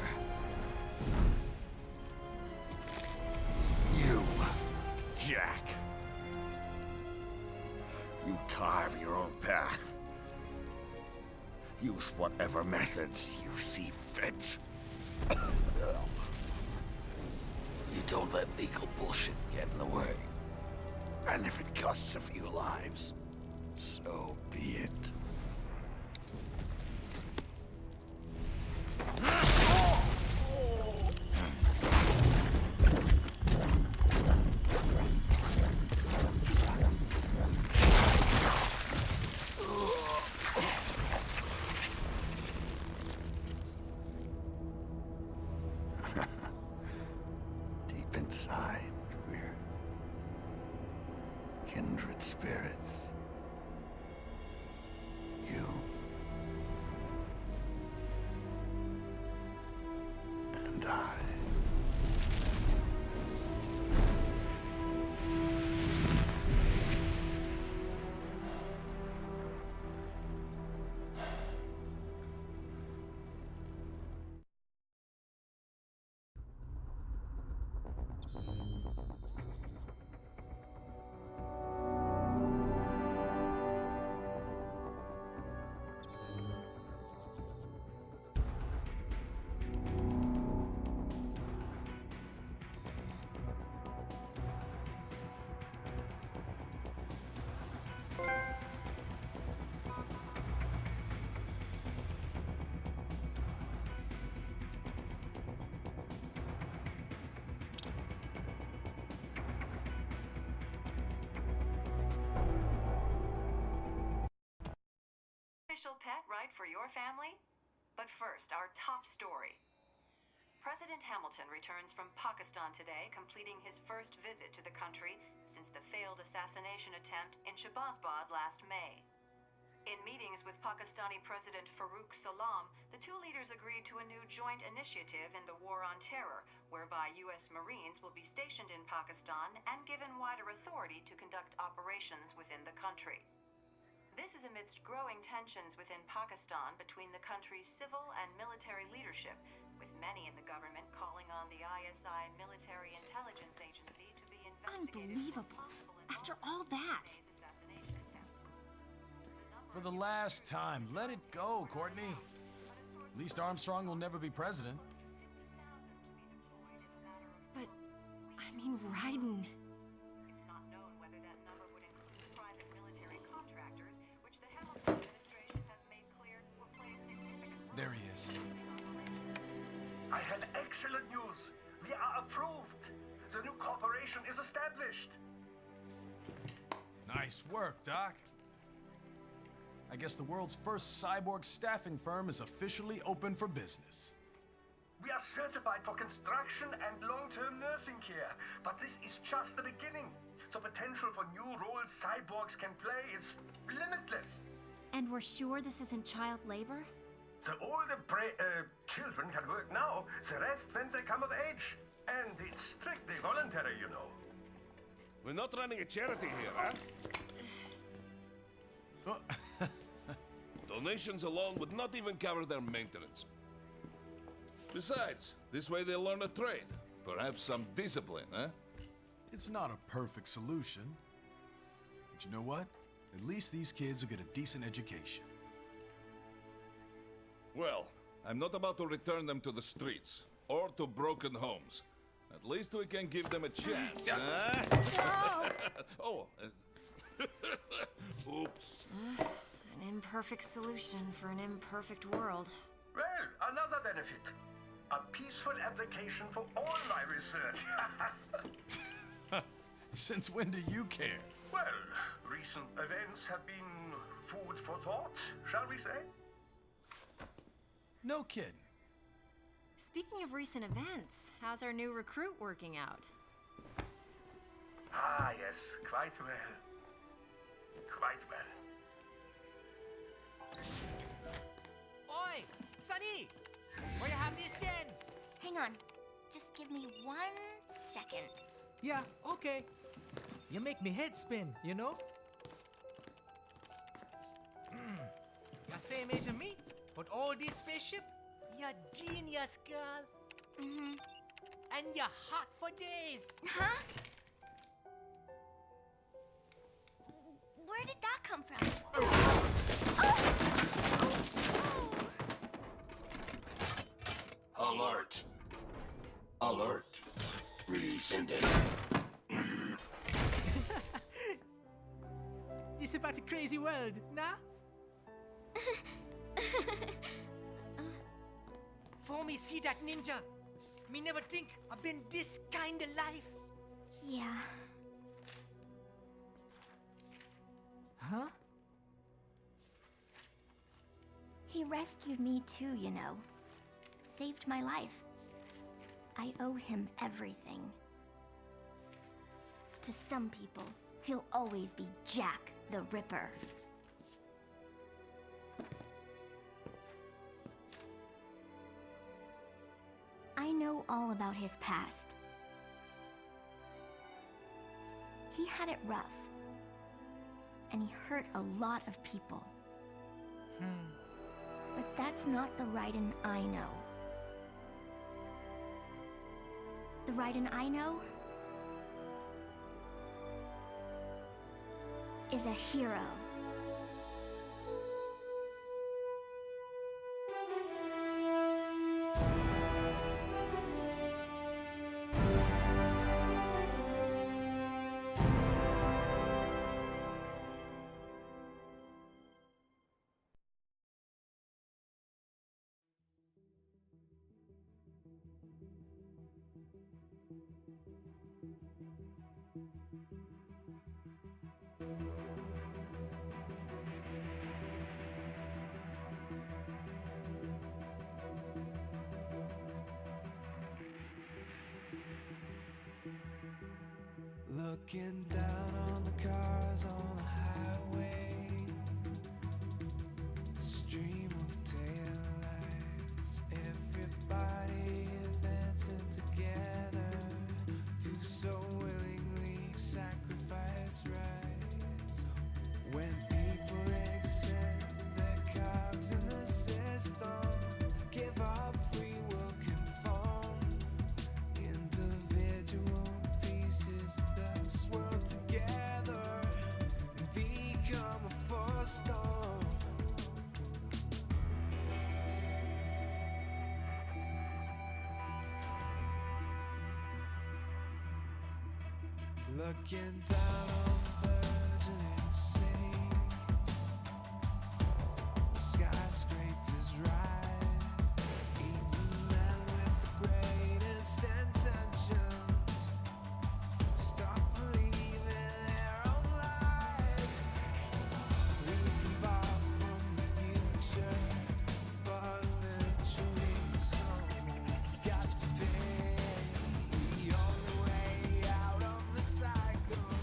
You, Jack. You carve your own path. Use whatever methods you see fit. You don't let legal bullshit get in the way. And if it costs a few lives, so be it. Deep inside, we're kindred spirits. You and I. official pet right for your family? But first, our top story. President Hamilton returns from Pakistan today, completing his first visit to the country since the failed assassination attempt in Shahbazbad last May. In meetings with Pakistani President Farooq Salam, the two leaders agreed to a new joint initiative in the War on Terror, whereby U.S. Marines will be stationed in Pakistan and given wider authority to conduct operations within the country. This is amidst growing tensions within Pakistan between the country's civil and military leadership, with many in the government calling on the ISI Military Intelligence Agency to be investigated. Unbelievable. After all that. For the last time, let it go, Courtney. At least Armstrong will never be president. But, I mean, Raiden. It's not known whether that number would include private military contractors, which the Hamilton administration has made clear will play a significant role. There he is. I have excellent news. We are approved. The new corporation is established. Nice work, Doc. I guess the world's first cyborg staffing firm is officially open for business. We are certified for construction and long-term nursing care, but this is just the beginning. The potential for new roles cyborgs can play is limitless. And we're sure this isn't child labor? The older children can work now, the rest when they come of age. And it's strictly voluntary, you know. We're not running a charity here, huh? Donations alone would not even cover their maintenance. Besides, this way they'll learn a trade. Perhaps some discipline, huh? It's not a perfect solution. But you know what? At least these kids will get a decent education. Well, I'm not about to return them to the streets or to broken homes. At least we can give them a chance, huh? Oh, oops. An imperfect solution for an imperfect world. Well, another benefit. A peaceful application for all my research. Since when do you care? Well, recent events have been food for thought, shall we say? No kidding. Speaking of recent events, how's our new recruit working out? Ah, yes, quite well. Quite well. Oi! Sunny! Where you have this then? Hang on. Just give me 1 second. Yeah, okay. You make me head spin, you know? You're same age as me, but all this spaceship, you're genius, girl. Mm-hmm. And you're hot for days. Huh? Where did that come from? Alert. Alert. Rescinding. This about a crazy world, nah? For me see that ninja, me never think I've been this kind of life. Yeah. Huh? He rescued me too, you know. Saved my life. I owe him everything. To some people, he'll always be Jack the Ripper. I know all about his past. He had it rough. And he hurt a lot of people. But that's not the Raiden I know. The Raiden I know is a hero. Looking down on the cars on the highway, the stream of taillights, everybody advancing together to so willingly sacrifice rights. When people accept their cogs in the system, give up free will conform, individual pieces that swirl together and become a force storm. Looking down on the burgeoning insane, the skyscrapers rise, even men with the greatest intentions stop believing their own lies. We can borrow from the future, but eventually someone's got to pay. The only way out of the cycle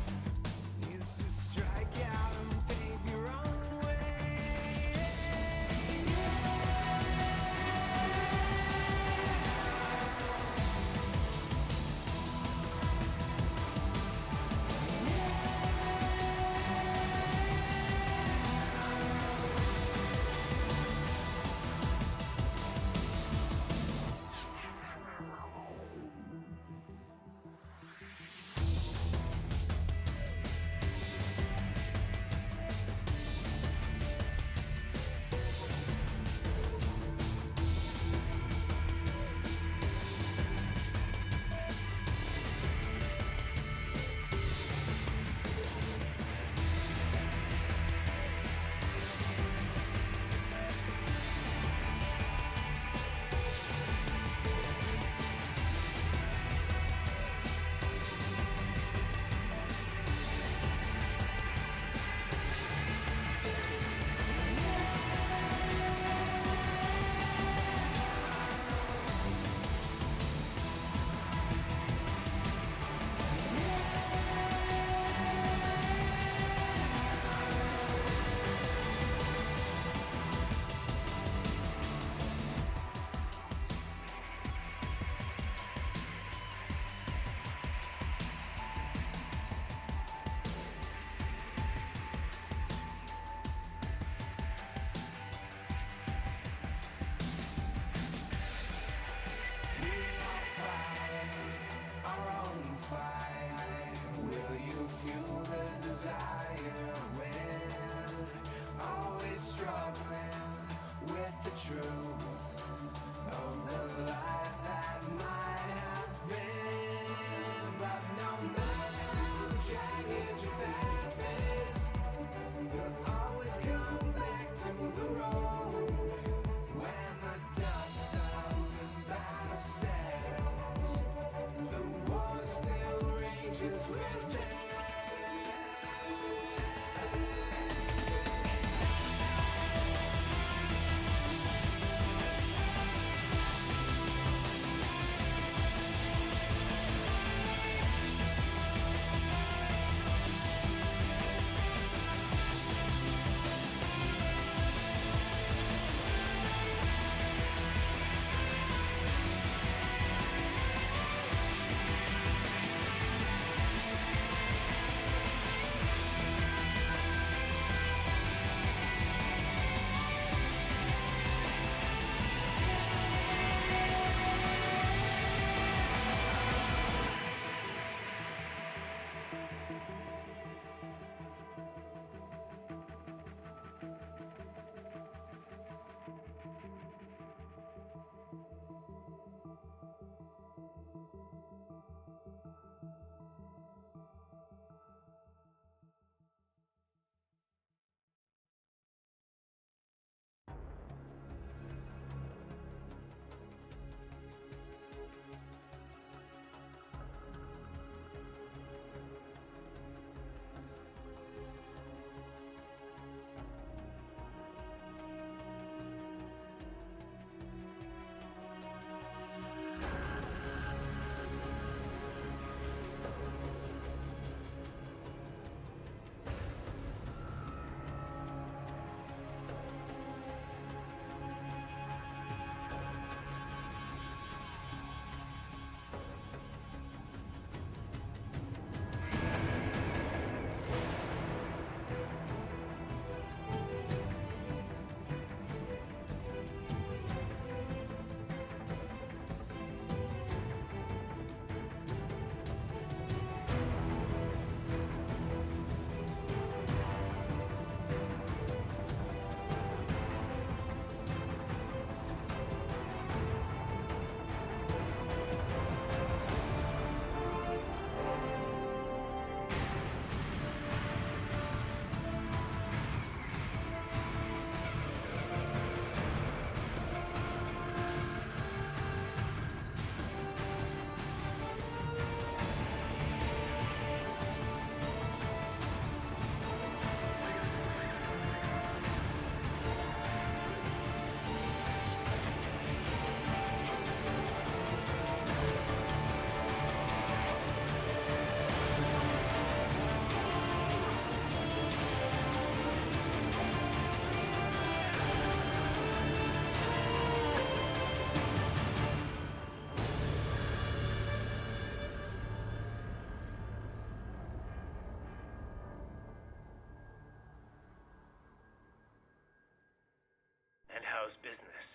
How's business?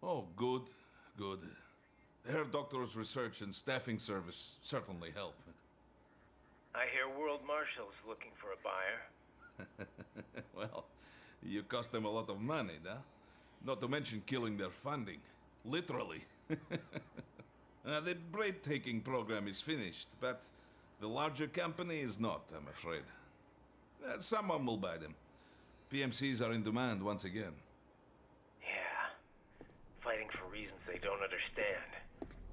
Oh, good, good. Herr Doctor's research and staffing service certainly help. I hear World Marshal's looking for a buyer. Well, you cost them a lot of money, huh? Not to mention killing their funding. Literally. The breathtaking program is finished, but the larger company is not, I'm afraid. Someone will buy them. PMCs are in demand once again. Yeah. Fighting for reasons they don't understand.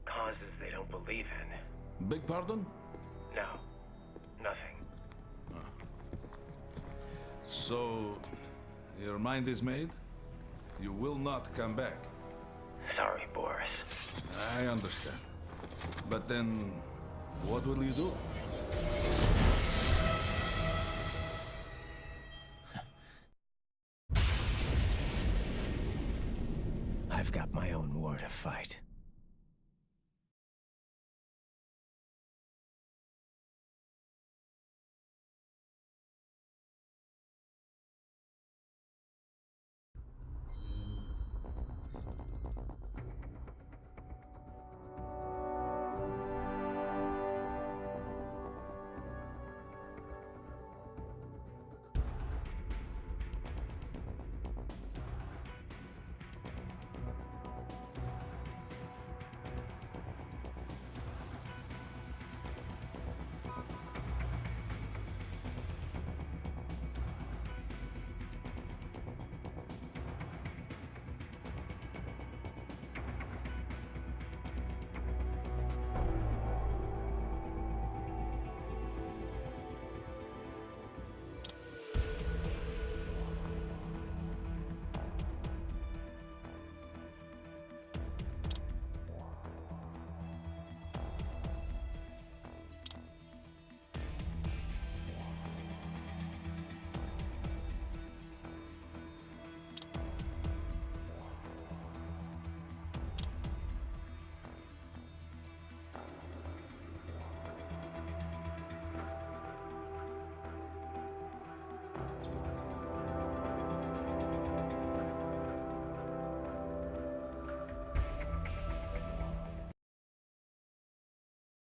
Causes they don't believe in. Beg pardon? No. Nothing. So, your mind is made? You will not come back? Sorry, Boris. I understand. But then, what will you do?